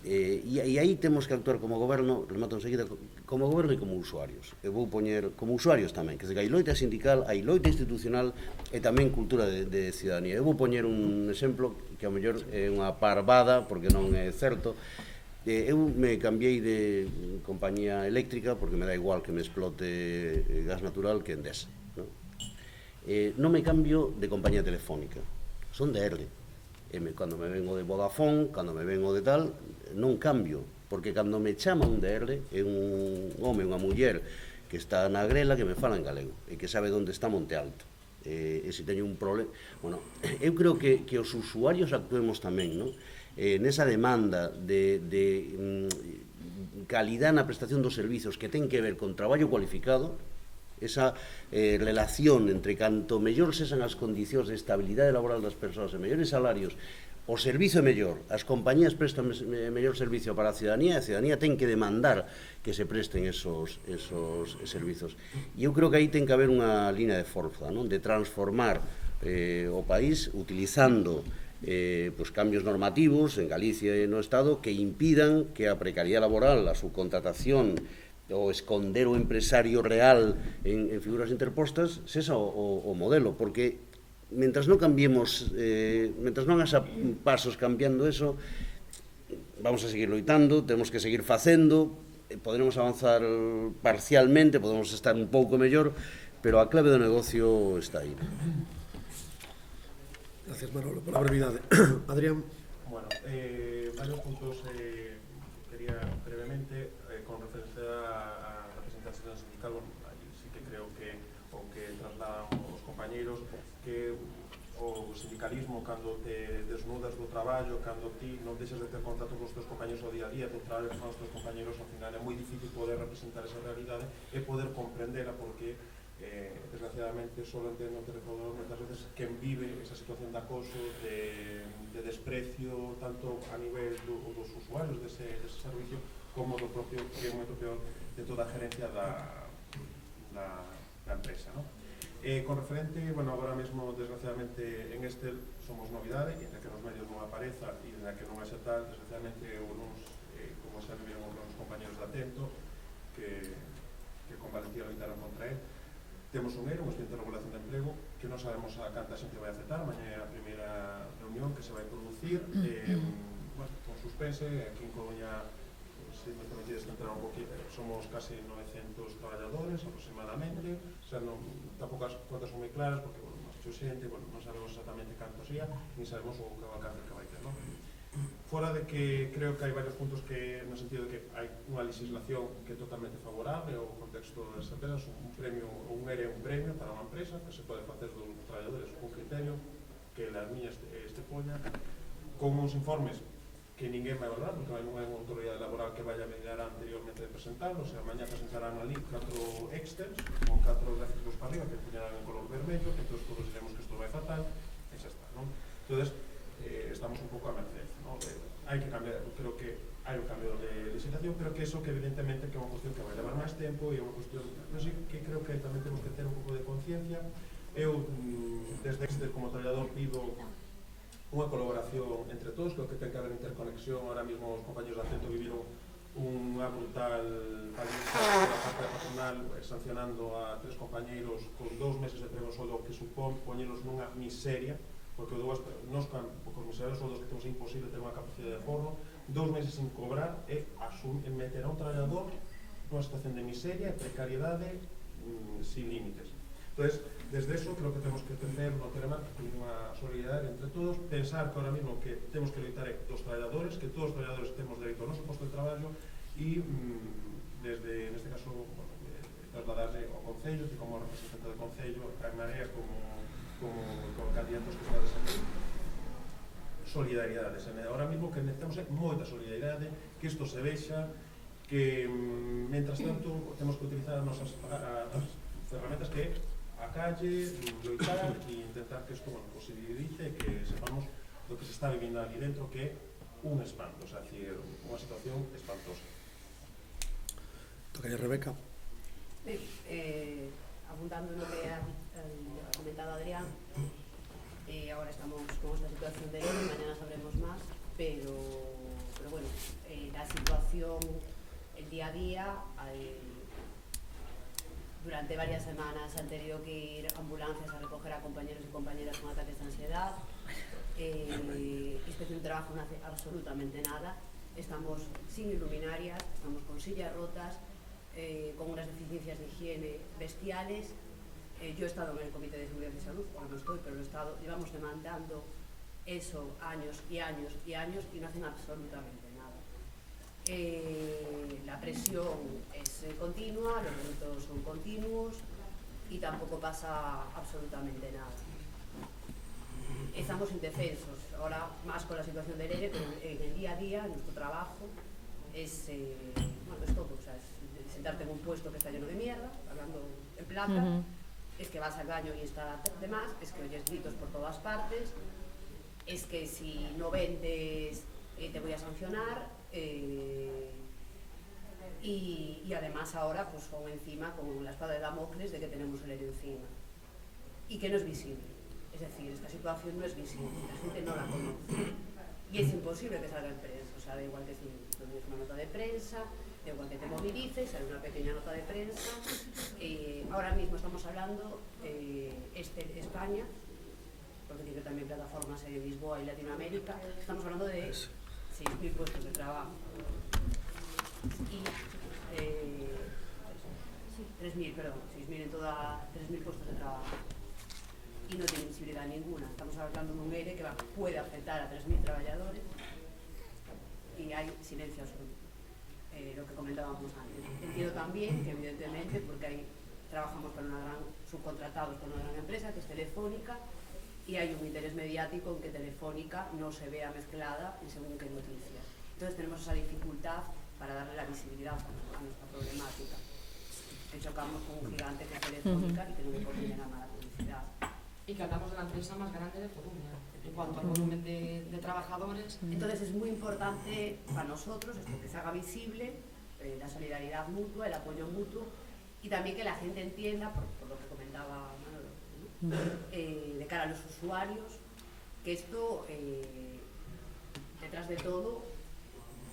S7: e aí temos que actuar como goberno, remato enseguida, como goberno e como usuarios. Eu vou poñer como usuarios tamén, que hai loita sindical, hai loita institucional e tamén cultura de cidadanía. Eu vou poñer un exemplo que ao mellor é unha parvada, porque non é certo. Eu me cambiei de compañía eléctrica porque me dá igual que me explote gas natural que Endesa. Non me cambio de compañía telefónica, son de R. Cando me vengo de Vodafone, cando me vengo de tal, non cambio, porque cando me chama un DR é un home, unha muller que está na grela que me fala en galego e que sabe onde está Monte Alto. E se teño un problema... Bueno, eu creo que os usuarios actuemos tamén, nesa demanda de calidad na prestación dos servizos que ten que ver con traballo cualificado, esa relación entre canto mellor sesan as condicións de estabilidade laboral das persoas e mellores salarios, o servizo é mellor, as compañías prestan mellor servicio para a cidadanía, e a cidadanía ten que demandar que se presten esos servizos. E eu creo que aí ten que haber unha línea de forza, de transformar o país utilizando cambios normativos en Galicia e no Estado que impidan que a precariedade laboral, a subcontratación, o esconder o empresario real en figuras interpostas, sesa o modelo, porque mentras non cambiemos, mentras non haxa pasos cambiando eso, vamos a seguir loitando, temos que seguir facendo, poderemos avanzar parcialmente, podemos estar un pouco mellor, pero a clave do negocio está aí.
S1: Gracias, Manolo, pola brevidade. Adrián.
S2: Bueno, varios puntos quería brevemente, con referencia a representación sindical, sí que creo que o que trasladan os compañeiros que o sindicalismo, cando te desnudas do traballo, cando ti non deixas de ter contacto con os teus compañeros ao día a día, do traballo con os teus compañeros, ao final é moi difícil poder representar esa realidade e poder comprendela, porque desgraciadamente só entendo o telefono moitas veces quen vive esa situación de acoso, de desprecio, tanto a nivel dos usuarios dese servicio, como do propio, que é moito peor, de toda a gerencia da empresa, non? Con referente, bueno, agora mesmo, desgraciadamente, en este somos novidade, e en que nos medios non apareza, e en que non haxa tal, desgraciadamente, como xa viviron os compañeros de Atento, que con valentía loitaron contra él. Temos un ERE, un expediente de regulación de emprego, que non sabemos a canta xente vai aceptar, mañá é a primeira reunión que se vai producir, con suspense, aquí en Coruña, se me permitides que entrar un poquito, somos casi 900 traballadores aproximadamente, o sea, tampouco as contas son moi claras, porque, bueno, nos xente, non sabemos exactamente cantos ia, ni sabemos o que vai a hacer que vai ter, non? Fora de que creo que hai varios puntos que, no sentido de que hai unha legislación que é totalmente favorable ao contexto das empresas, un ERE é un premio para unha empresa que se pode facer dos traballadores con criterio que las miñas poña con uns informes que ninguén vai valorar porque non hai unha autoridade laboral que vaya a mediar anteriormente de presentarlo, o sea, mañá presentarán ali 4 Excels con 4 gráficos para arriba que poñerán en color vermello, que todos diremos que isto vai fatal e xa está, non? Entonces, estamos un pouco a merced, non? Hai que cambiar, creo que hai un cambio de legislación, pero que eso que evidentemente que é unha cuestión que vai levar máis tempo e é unha cuestión, non sei, que creo que tamén temos que ter un pouco de conciencia. Eu, desde Excel como traballador, pido unha colaboración entre todos, creo que ten que haber interconexión. Ahora mismo os compañeros de Acento viviron unha brutal paliza da parte personal sancionando a 3 compañeiros con 2 meses de prego soldo que supón poñeros nunha miseria, porque nos con miserios soldos que temos é imposible ter unha capacidade de forno, 2 meses sin cobrar e meter a un traballador nunha situación de miseria e precariedade sin límites. Entonces, desde eso creo que temos que tener no telemarketing unha solidaridade entre todos, pensar que ahora mismo que temos que loitar dos traballadores, que todos os traballadores temos dereito ao noso posto de traballo e desde, neste caso, trasladarle ao Concello, que como representante do Concello, a Marea como candidatos que estades aquí, solidaridades. Ahora mismo que necesitamos é moita solidaridade, que isto se vexa, que, mentras tanto, temos que utilizar as nosas ferramentas que é a calle, loitar e intentar que isto se posibilice e que sepamos do que se está vivindo ali dentro, que é un espanto, o sea, unha situación espantosa.
S1: Tocaría Rebeca.
S4: Apuntando lo que ha comentado Adrián, ahora estamos con esta situación de hoy, mañana sabremos más, pero bueno, la situación, el día a día, durante varias semanas han tenido que ir ambulancias a recoger a compañeros y compañeras con ataques de ansiedad. Inspección de trabajo no hace absolutamente nada, estamos sin iluminarias, estamos con sillas rotas, con unas deficiencias de higiene bestiales. Yo he estado en el Comité de Seguridad y Salud, ahora no estoy, pero llevamos demandando eso años y años y años y no hacen absolutamente nada. La presión es continua, los gritos son continuos y tampoco pasa absolutamente nada. Estamos indefensos, ahora más con la situación del ERE, pero en el día a día, en nuestro trabajo, es todo, o sea, es sentarte en un puesto que está lleno de mierda, hablando en plata, es que vas al baño y está de más, es que oyes gritos por todas partes, es que si no vendes te voy a sancionar, y además ahora pues con encima, con la espada de Damocles de que tenemos el ERE encima y que no es visible, es decir, esta situación no es visible, la gente no la conoce y es imposible que salga en prensa, o sea, da igual que si tienes una nota de prensa, da igual que te movilices, sale una pequeña nota de prensa. Ahora mismo estamos hablando España, porque tiene también plataformas en Lisboa y Latinoamérica, estamos hablando de 6.000 puestos de trabajo y 3.000, perdón, 6.000 en toda, 3.000 puestos de trabajo y no tiene visibilidad ninguna. Estamos hablando de un ERE que puede afectar a 3.000 trabajadores y hay silencio absoluto. Lo que comentábamos antes. Entiendo también que evidentemente, porque trabajamos subcontratados con una gran empresa que es Telefónica y hay un interés mediático en que Telefónica no se vea mezclada en según qué noticias. Entonces tenemos esa dificultad para darle la visibilidad a nuestra problemática. Chocamos con un gigante que es Telefónica y que no le conviene nada la publicidad.
S10: Y que hablamos de la empresa más grande de Coruña en cuanto al volumen de trabajadores.
S4: Entonces es muy importante para nosotros esto, que se haga visible, la solidaridad mutua, el apoyo mutuo y también que la gente entienda, por lo que comentaba Manolo, ¿no? De cara a los usuarios, que esto, detrás de todo,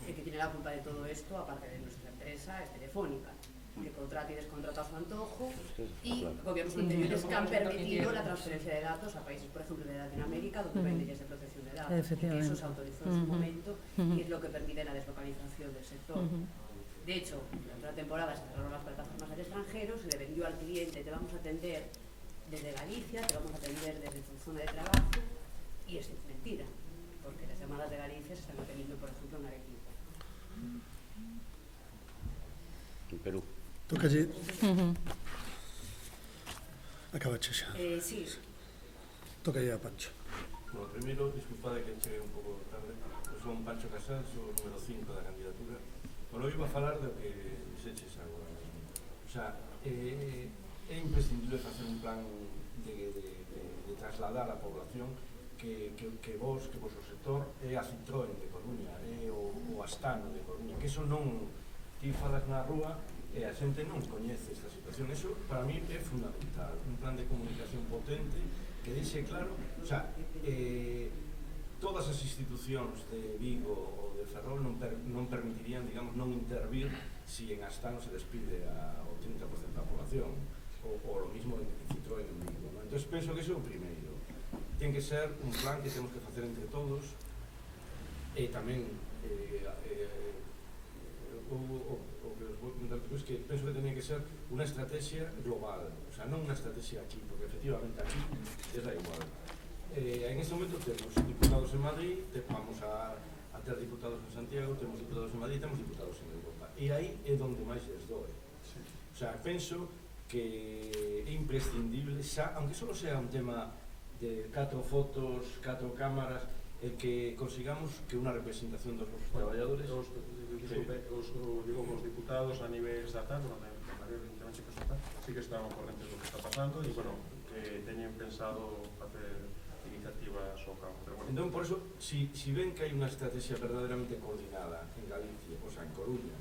S4: el que tiene la culpa de todo esto, aparte de nuestra empresa, es Telefónica, que contrata y descontrata a su antojo, y gobiernos anteriores que han permitido la transferencia de datos a países, por ejemplo, de Latinoamérica, donde no hay leyes de protección de datos, y que eso se autorizó en su momento, y es lo que permite la deslocalización del sector. De hecho, durante la temporada se cerraron las plataformas al extranjero, se le vendió al cliente, te vamos a atender desde Galicia, te vamos a atender desde tu zona de trabajo, y es mentira, porque las llamadas de Galicia se están atendiendo, por ejemplo, en Arequipa.
S7: En Perú.
S1: Toca allí. Acabache xa.
S4: Sí.
S1: Toca allí a Pancho.
S12: Bueno, primeiro, disculpade que cheguei un pouco tarde. Eu son Pancho Casal, sou o número 5 da candidatura. Bueno, eu iba a falar do que dixeches agora mesmo. O sea, é imprescindible facer un plan de trasladar a población que vos, o sector, é a Citroën de Coruña, é o Astano de Coruña, que eso non, ti falas na rúa e a xente non coñece esta situación. Eso, para mí, é fundamental. Un plan de comunicación potente que deixe claro, o sea, todas as institucións de Vigo ou de Ferrol non permitirían, digamos, non intervir si en Astano se despide ao 30% da población, ou lo mismo en Citroën en Vigo, ¿no? Entón, penso que iso é o primeiro. Ten que ser un plan que temos que facer entre todos, e tamén o que os vou comentar depois, que penso que teñen que ser unha estrategia global, o sea, non unha estrategia aquí, porque efectivamente aquí é da igual. En este momento temos diputados en Madrid, vamos a ter diputados en Santiago, temos diputados en Madrid, temos diputados en Europa, e aí é onde máis les doe. O sea, penso que é imprescindible, xa, aunque só sea un tema de 4 fotos, 4 cámaras, e que consigamos que unha representación dos nosos traballadores...
S2: Digo, os diputados a nivel estatal, sí que están correntes do que está pasando e, bueno, que teñen pensado facer iniciativas ao campo.
S12: Entón, por eso, si ven que hai unha estrategia verdadeiramente coordinada en Galicia, o sea, en Coruña,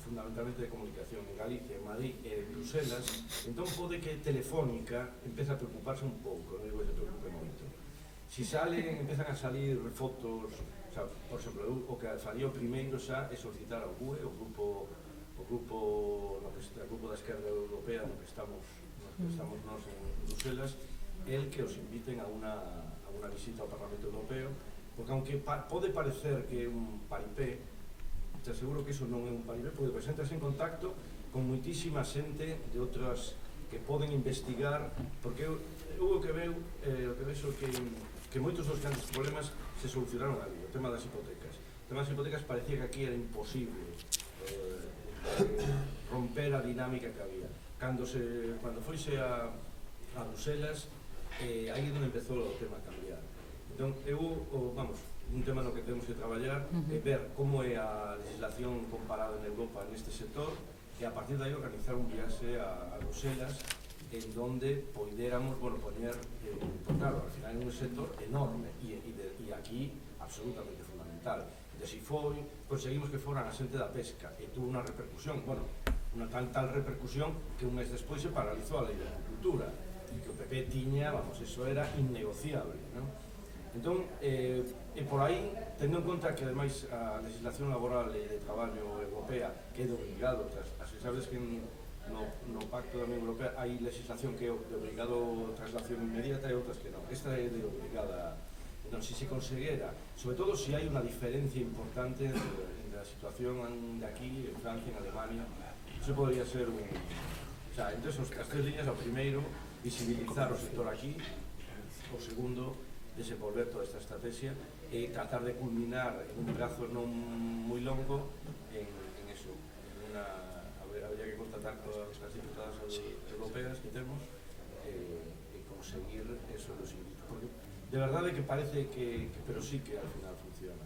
S12: fundamentalmente de comunicación en Galicia, en Madrid e en Bruselas, entón pode que Telefónica empece a preocuparse un pouco, non digo que se preocupe moito. Si empezan a salir fotos, o sea, por exemplo, o que faría o primeiro xa é solicitar ao GUE, o grupo da esquerda europea no que estamos nós en Bruselas, el que os inviten a unha visita ao Parlamento Europeo, porque aunque pode parecer que é un paripé, te aseguro que iso non é un paripé, porque presentas en contacto con moitísima xente de outras que poden investigar, porque eu o que vexo que moitos dos grandes problemas se solucionaron ali, o tema das hipotecas. O tema das hipotecas parecía que aquí era imposible romper a dinámica que había. Cando foise a Bruselas, aí é onde empezou o tema a cambiar. Entón, un tema no que temos que traballar é ver como é a legislación comparada en Europa neste sector e a partir de aí organizar un viaxe a Bruselas en donde poidéramos, poñer, claro, al final é un sector enorme e aquí absolutamente fundamental. E así conseguimos que foran a xente da pesca e tuvo unha repercusión, unha tal repercusión que un mes despois se paralizou a lei de agricultura e que o PP tiña, eso era innegociable, non? Entón, por aí, tendo en conta que ademais a legislación laboral e de traballo europea que é de obligado, así sabes que no Pacto da Unión Europea hai legislación que é de obligado traslación inmediata e outras que non. Esta é de obligada. Entón, se conseguera, sobre todo se hai unha diferencia importante da situación de aquí, en Francia, en Alemania, iso podría ser un... O sea, entón, as tres líneas, o primeiro, visibilizar o sector aquí, o segundo, desenvolver toda esta estrategia e tratar de culminar en un prazo non moi longo en eso, habría que contactar con as diputadas europeas que temos e conseguir eso dos índices, porque de verdade que parece que pero sí que al final funciona.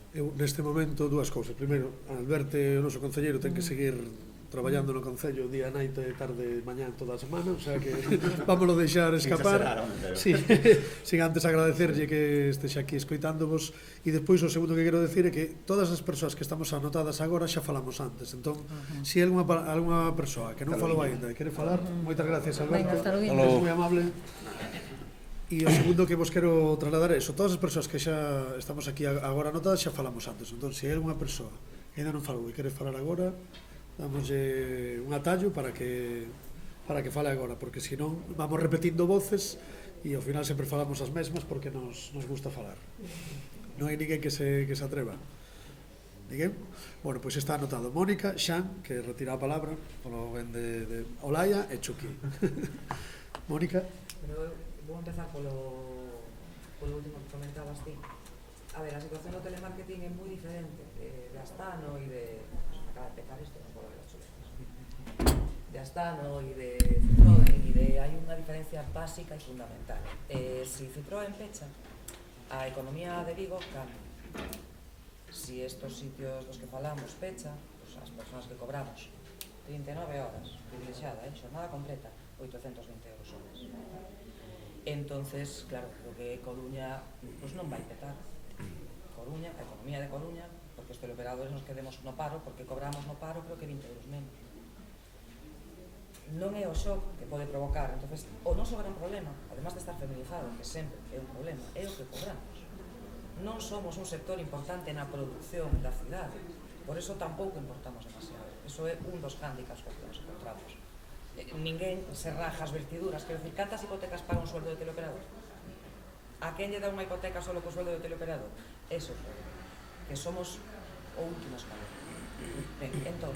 S1: Eu neste momento dúas cousas. Primeiro, Alberto, o noso concelleiro, ten que seguir traballando no Concello día, naite, tarde, mañán, toda a semana, o sea que vámoslo deixar escapar. Sí, sin antes agradecerlle que estexa aquí escoitándovos. E despois o segundo que quero decir é que todas as persoas que estamos anotadas agora xa falamos antes. Entón, se hai alguna persoa que non falou aínda e quere falar, moitas gracias, Alberto. É moi amable. E o segundo que vos quero trasladar é iso, todas as persoas que xa estamos aquí agora anotadas xa falamos antes. Entón, se hai alguna persoa que ainda non falou e quere falar agora, damoslle un atallo para que fale agora, porque senón vamos repetindo voces e ao final sempre falamos as mesmas porque nos gusta falar. Non hai ninguén que se atreva. Ninguén? Bueno, pois está anotado Mónica, Xan, que retira a palabra, polo ben de Olaya e Chucky. Mónica.
S6: Vou empezar polo último que comentabas ti. A ver, a situación do telemarketing é moi diferente de Astano e de... Acaba de petar isto, non podo ver as chuletas. De Astano e de Citroën e de... Hai unha diferencia básica e fundamental. Si Citroën pecha, a economía de Vigo cambia. Si estos sitios dos que falamos pecha, pues as persoas que cobramos 39 horas, privilexiada, xornada completa, 820 euros horas. Entonces, claro, creo que Coruña pues non vai petar. Coruña, a economía de Coruña, porque os teleoperadores nos quedemos no paro, porque cobramos no paro creo que 20 euros menos. Non é o shock que pode provocar, entonces o noso gran problema, además de estar feminizado, que sempre é un problema, é o que cobramos. Non somos un sector importante na produción da cidade, por eso tampouco importamos demasiado. Eso é un dos hándicaps que nos encontramos. Ninguén se raja as vestiduras, quero dicir, cantas hipotecas paga un sueldo de teleoperador? A quen lle dá unha hipoteca solo co sueldo de teleoperador? Eso é o problema, que somos o último escalón. Ben, entón,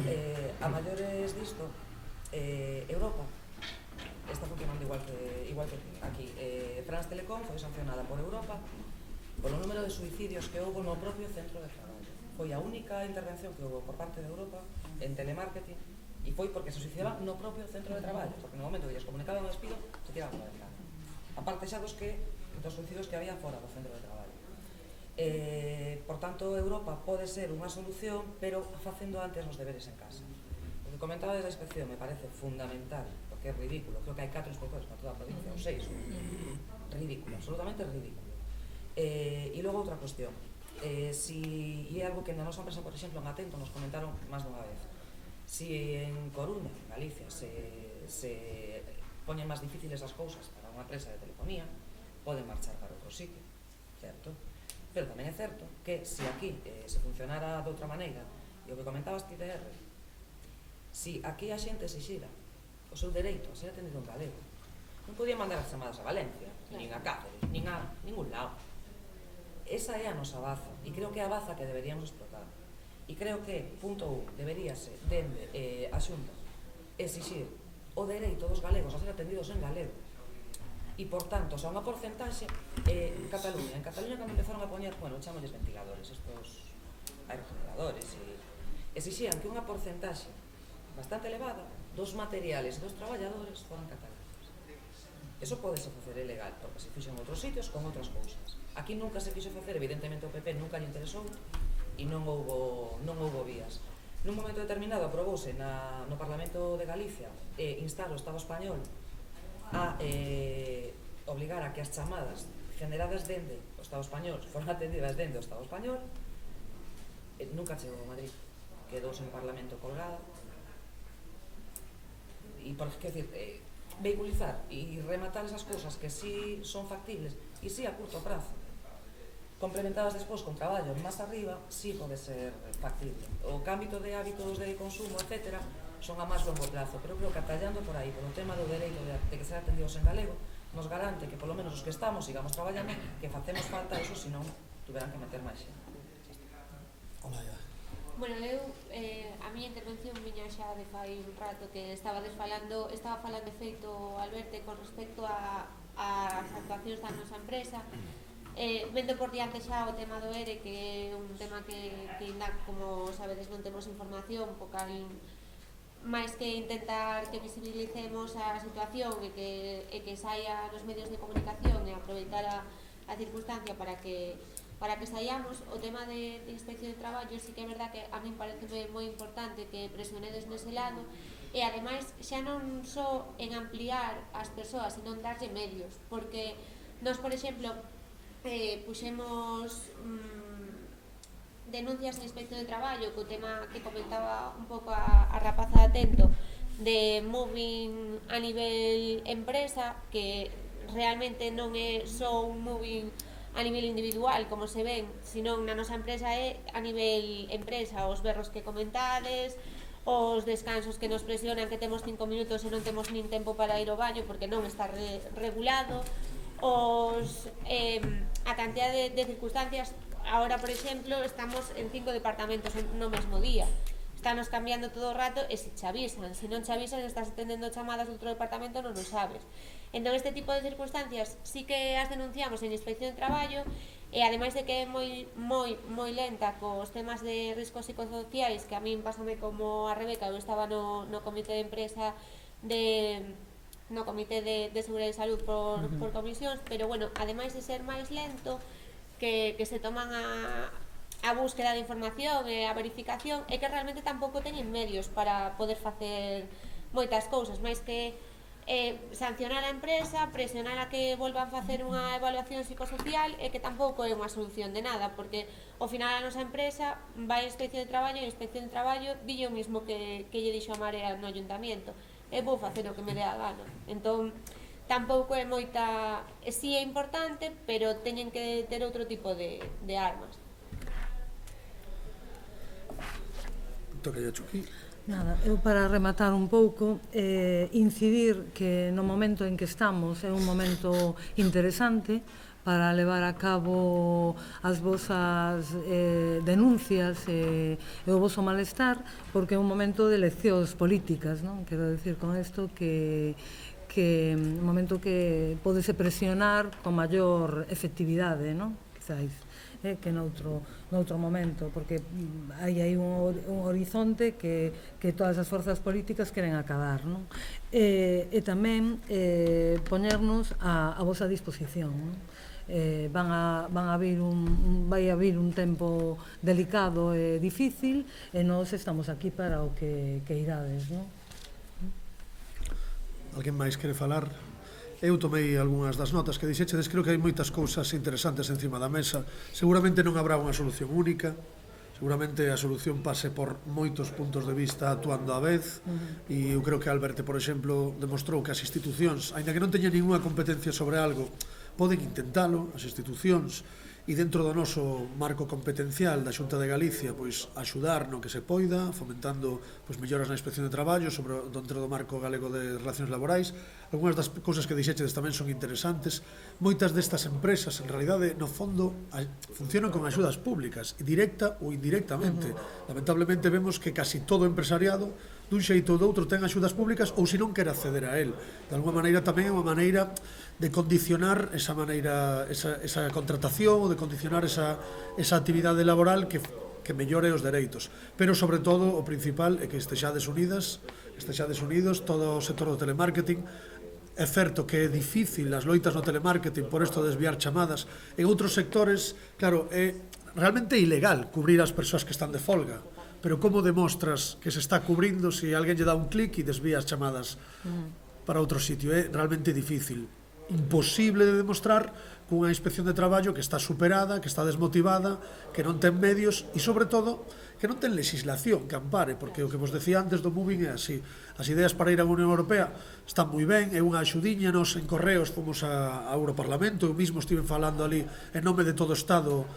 S6: a maiores disto, Europa está funcionando igual que aquí. France Telecom foi sancionada por Europa polo número de suicidios que houve no propio centro de traballo. Foi a única intervención que houve por parte de Europa en telemarketing e foi porque se suicidaban no propio centro de traballo, porque no momento que lles comunicaban o despido, se tiraban por ventana. Aparte xa dos suicidios que había fora do centro de traballo. Por tanto, Europa pode ser unha solución, pero facendo antes os deberes en casa. O que comentaba desde a inspección me parece fundamental, porque é ridículo. Creo que hai 4 inspectores para toda a provincia, ou 6. Ridículo, absolutamente ridículo. E logo outra cuestión. Si é algo que na nosa empresa, por exemplo, en Atento nos comentaron máis dunha vez. Si en Coruña, en Galicia, se poñen máis difíciles as cousas para unha empresa de telefonía, poden marchar para outro sitio, certo? Pero tamén é certo que se aquí se funcionara de outra maneira, e o que comentabas ti de R, si aquí a xente exixira o seu dereito a ser atendido en galego, non podían mandar as chamadas a Valencia, nin a Cáceres, nin a ningún lado. Esa é a nosa baza, e creo que é a baza que deberíamos explotar. E creo que, punto 1, deberíase, dende a Xunta, exixir o dereito dos galegos a ser atendidos en galego. E, por tanto, xa unha porcentaxe, en Cataluña cando empezaron a poñer, bueno, chamolles ventiladores, estos aerogeneradores, exixían que unha porcentaxe bastante elevada dos materiales dos traballadores foran catalanes. Eso podese facer ilegal, porque se fixo en outros sitios con outras cousas. Aquí nunca se quixo facer, evidentemente o PP nunca lle interesou e non houbo vías. Nun momento determinado aprobouse no Parlamento de Galicia instar o Estado español a obligar a que as chamadas generadas dende o Estado español foran atendidas dende o Estado español. Nunca chegou a Madrid, quedou sen Parlamento colgada. E, por que decir, vehiculizar e rematar esas cousas que sí son factibles e sí a curto prazo, complementadas despois con traballo máis arriba, sí pode ser factible. O cambio de hábitos de consumo, etc., son a máis longo plazo, pero creo que atallando por aí, polo tema do dereito de que ser atendidos en galego, nos garante que polo menos os que estamos sigamos traballando, que facemos falta eso, senón tuveran que meter máis xente.
S5: Bueno, a miña intervención viña xa de fai un rato que estaba falando de feito Alberto con respecto ás actuacións da nosa empresa. Vendo por diante xa o tema do ERE, que é un tema que ainda, como sabedes, non temos información, máis que intentar que visibilicemos a situación e que saia nos medios de comunicación e aproveitar a circunstancia para que saíamos. O tema de inspección de traballo sí que é verdad que a min parece moi importante que presionedes nese lado, e ademais xa non só en ampliar as persoas, sino en darlle medios, porque nós, por exemplo, puxemos denuncias en inspección de traballo co tema que comentaba un pouco a rapaza de Atento de moving a nivel empresa, que realmente non é só un moving a nivel individual, como se ven, sino na nosa empresa é a nivel empresa, os berros que comentades, os descansos que nos presionan, que temos 5 minutos e non temos nin tempo para ir ao baño porque non está regulado, a cantidad de circunstancias. Ahora, por exemplo, estamos en 5 departamentos no mesmo día, estamos cambiando todo o rato, e se che avisan, se non che avisan, estás atendendo chamadas de outro departamento, non o sabes. Entón, este tipo de circunstancias sí que as denunciamos en inspección de traballo, e ademais de que é moi lenta cos temas de riscos psicosociais, que a min pásame como a Rebeca, eu estaba no comité de empresa no comité de seguridade e salud por comisións, pero bueno, ademais de ser máis lento, que se toman a búsqueda de información e a verificación, é que realmente tampouco teñen medios para poder facer moitas cousas, máis que sancionar a empresa, presionar a que volvan a facer unha evaluación psicosocial, e que tampouco é unha solución de nada, porque ao final a nosa empresa vai a inspección de traballo, e a inspección de traballo dille o mismo que lle dixo a Marea no ayuntamiento: vou facer o que me dé a gana. Entón, tampouco é moita... Si é importante, pero teñen que ter outro tipo de armas.
S1: Toca ya Chuqui.
S8: Nada, eu para rematar un pouco, incidir que no momento en que estamos é un momento interesante para levar a cabo as vosas denuncias e o voso malestar, porque é un momento de eleccións políticas, non? Quero decir con isto que un momento que podese presionar con maior efectividade, non? Quizáis que noutro momento, porque hai un horizonte que todas as forzas políticas queren acabar, non? E tamén poñernos a vosa disposición, non? Vai haber un tempo delicado e difícil, e nós estamos aquí para o que irades, non?
S1: Alguén máis quere falar? Eu tomei algunhas das notas que dixechedes, creo que hai moitas cousas interesantes encima da mesa. Seguramente non habrá unha solución única, seguramente a solución pase por moitos puntos de vista actuando á vez, e eu creo que Alberte, por exemplo, demostrou que as institucións, aínda que non teñan ninguna competencia sobre algo, poden intentalo, as institucións, e dentro do noso marco competencial da Xunta de Galicia, pois axudar no que se poida, fomentando pois melloras na inspección de traballo dentro do marco galego de relacións laborais. Algúnas das cousas que dixeches tamén son interesantes. Moitas destas empresas, en realidade, no fondo, funcionan con axudas públicas, directa ou indirectamente. Lamentablemente vemos que casi todo empresariado, dun xeito ou doutro, ten axudas públicas, ou se non quere acceder a él. De alguma maneira tamén é unha maneira de condicionar esa contratación, ou de condicionar esa actividade laboral que mellore os dereitos. Pero, sobre todo, o principal é que estexades unidos, todo o sector do telemarketing. É certo que é difícil as loitas no telemarketing por isto de desviar chamadas. En outros sectores, claro, é realmente ilegal cubrir as persoas que están de folga, pero como demostras que se está cubrindo se alguén lle dá un clic e desvía as chamadas para outro sitio? É realmente difícil, imposible de demostrar cunha inspección de traballo que está superada, que está desmotivada, que non ten medios e, sobre todo, que non ten legislación que ampare, porque o que vos decía antes do moving é así. As ideas para ir á Unión Europea están moi ben, é unha axudiña. Nos en Correos fomos ao Europarlamento, eu mismo estive falando ali en nome de todo o Estado,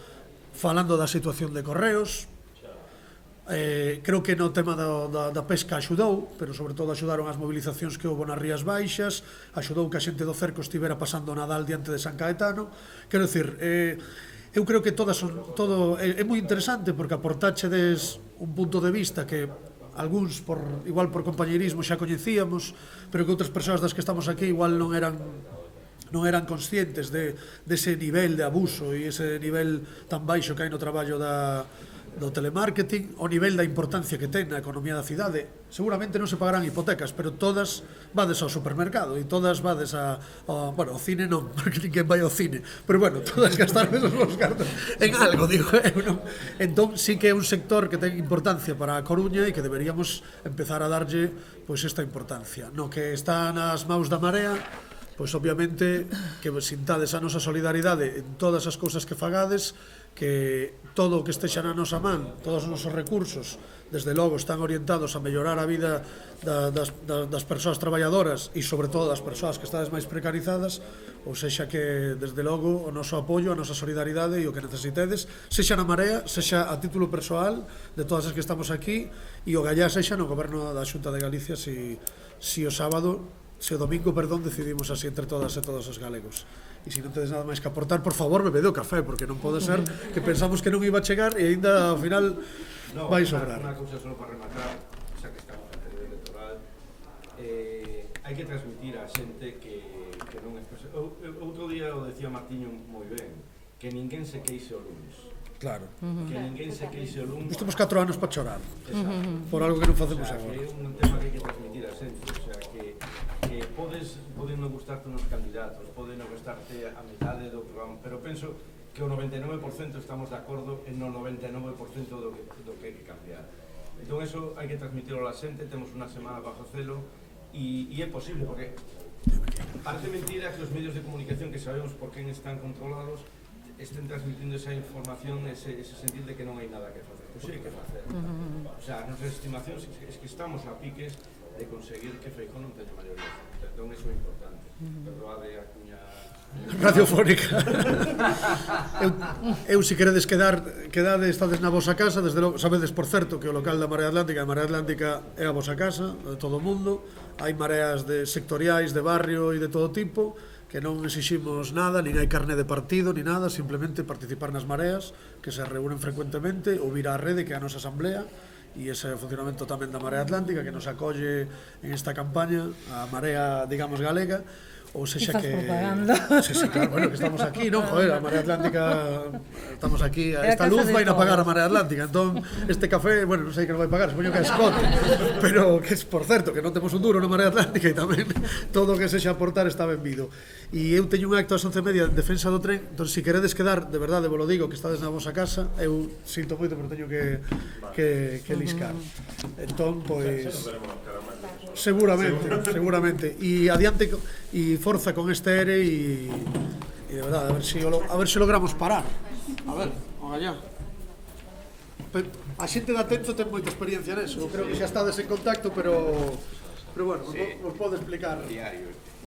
S1: falando da situación de Correos. Creo que no tema da pesca axudou, pero sobre todo axudaron as movilizacións que houve nas Rías Baixas, axudou que a xente do cerco estivera pasando o Nadal diante de San Caetano. Quero dicir, eu creo que todo é moi interesante, porque aportáchedes un punto de vista que algúns, igual por compañeirismo, xa coñecíamos, pero que outras persoas das que estamos aquí igual non eran conscientes dese nivel de abuso e ese nivel tan baixo que hai no traballo do telemarketing, o nivel da importancia que ten na economía da cidade. Seguramente non se pagarán hipotecas, pero todas vades ao supermercado e todas vades ao cine non, porque ninguén vai ao cine, pero bueno, todas gastar esos cartos en algo, digo eu, non? Entón, sí que é un sector que ten importancia para a Coruña e que deberíamos empezar a darlle pois esta importancia. No que está nas maus da Marea, pois obviamente que sintades a nosa solidaridade en todas as cousas que fagades, que todo o que estexa na nosa man, todos os nosos recursos, desde logo están orientados a mellorar a vida das persoas traballadoras e sobre todo das persoas que estades máis precarizadas, ou sexa que desde logo o noso apoio, a nosa solidaridade e o que necesitedes, sexa na Marea, sexa a título persoal de todas as que estamos aquí, e o gallá sexa no goberno da Xunta de Galicia se o domingo, decidimos así entre todas e todos os galegos. E se non tedes nada máis que aportar, por favor, bebede o café, porque non pode ser que pensamos que non iba a chegar e ainda ao final vai sobrar.
S12: Unha cousa só para rematar, xa que estamos en período electoral, hai que transmitir á xente que non é... Outro día o decía Martiño moi ben, que ninguén se queixe o lunes.
S1: Claro.
S12: Que ninguén se queixe o lunes.
S1: Nós temos 4 anos para chorar.
S12: Exacto.
S1: Por algo que non facemos
S12: O sea,
S1: agora.
S12: que é un tema que hai que transmitir a xente, o sea, que poden non gustarte nos candidatos, poden non gustarte a metade do programa, pero penso que o 99% estamos de acordo en o 99% do que hai que cambiar. Entón, eso hai que transmitirlo a xente, temos unha semana para facelo, e é posible, porque parece mentira que os medios de comunicación, que sabemos por quen están controlados, estén transmitindo esa información, ese sentido de que non hai nada que facer. Pois hai que facer. O sea, as nosas estimacións es que estamos a piques de conseguir que Feijóo non teña maioría. Entón, iso é importante. Perdoade a cuña
S1: radiofónica. eu se queredes quedade, estades na vosa casa, desde logo, sabedes por certo que o local da Marea Atlántica, a Marea Atlántica é a vosa casa, de todo o mundo, hai mareas de sectoriais, de barrio e de todo tipo, que non exiximos nada, nin hai carné de partido, ni nada, simplemente participar nas mareas, que se reúnen frecuentemente, ou vir á rede, que é a nosa asamblea, e ese é o funcionamento tamén da Marea Atlántica, que nos acolle en esta campaña, a Marea, digamos, galega, ou sexa que... Sí, claro, bueno, que estamos aquí, non? Joder, a Marea Atlántica, estamos aquí, esta luz vai a pagar a Marea Atlántica, entón, este café, bueno, non sei que non vai pagar, supoño que é Scott, pero que, por certo, que non temos un duro na Marea Atlántica e tamén todo o que sexa aportar está benvido. E eu teño un acto ás 11:30 en defensa do tren, entón, se queredes quedar, de verdade, vos lo digo, que estades na vosa casa, eu sinto moito, pero teño que liscar. Entón, pois... Seguramente. E adiante, e forza con este ERE e de verdade, a ver se logramos parar. A ver, ogallá. A xente de Atento ten moita experiencia neso, eu creo que xa estades en contacto, pero bueno, vos pode explicar.
S3: Diario.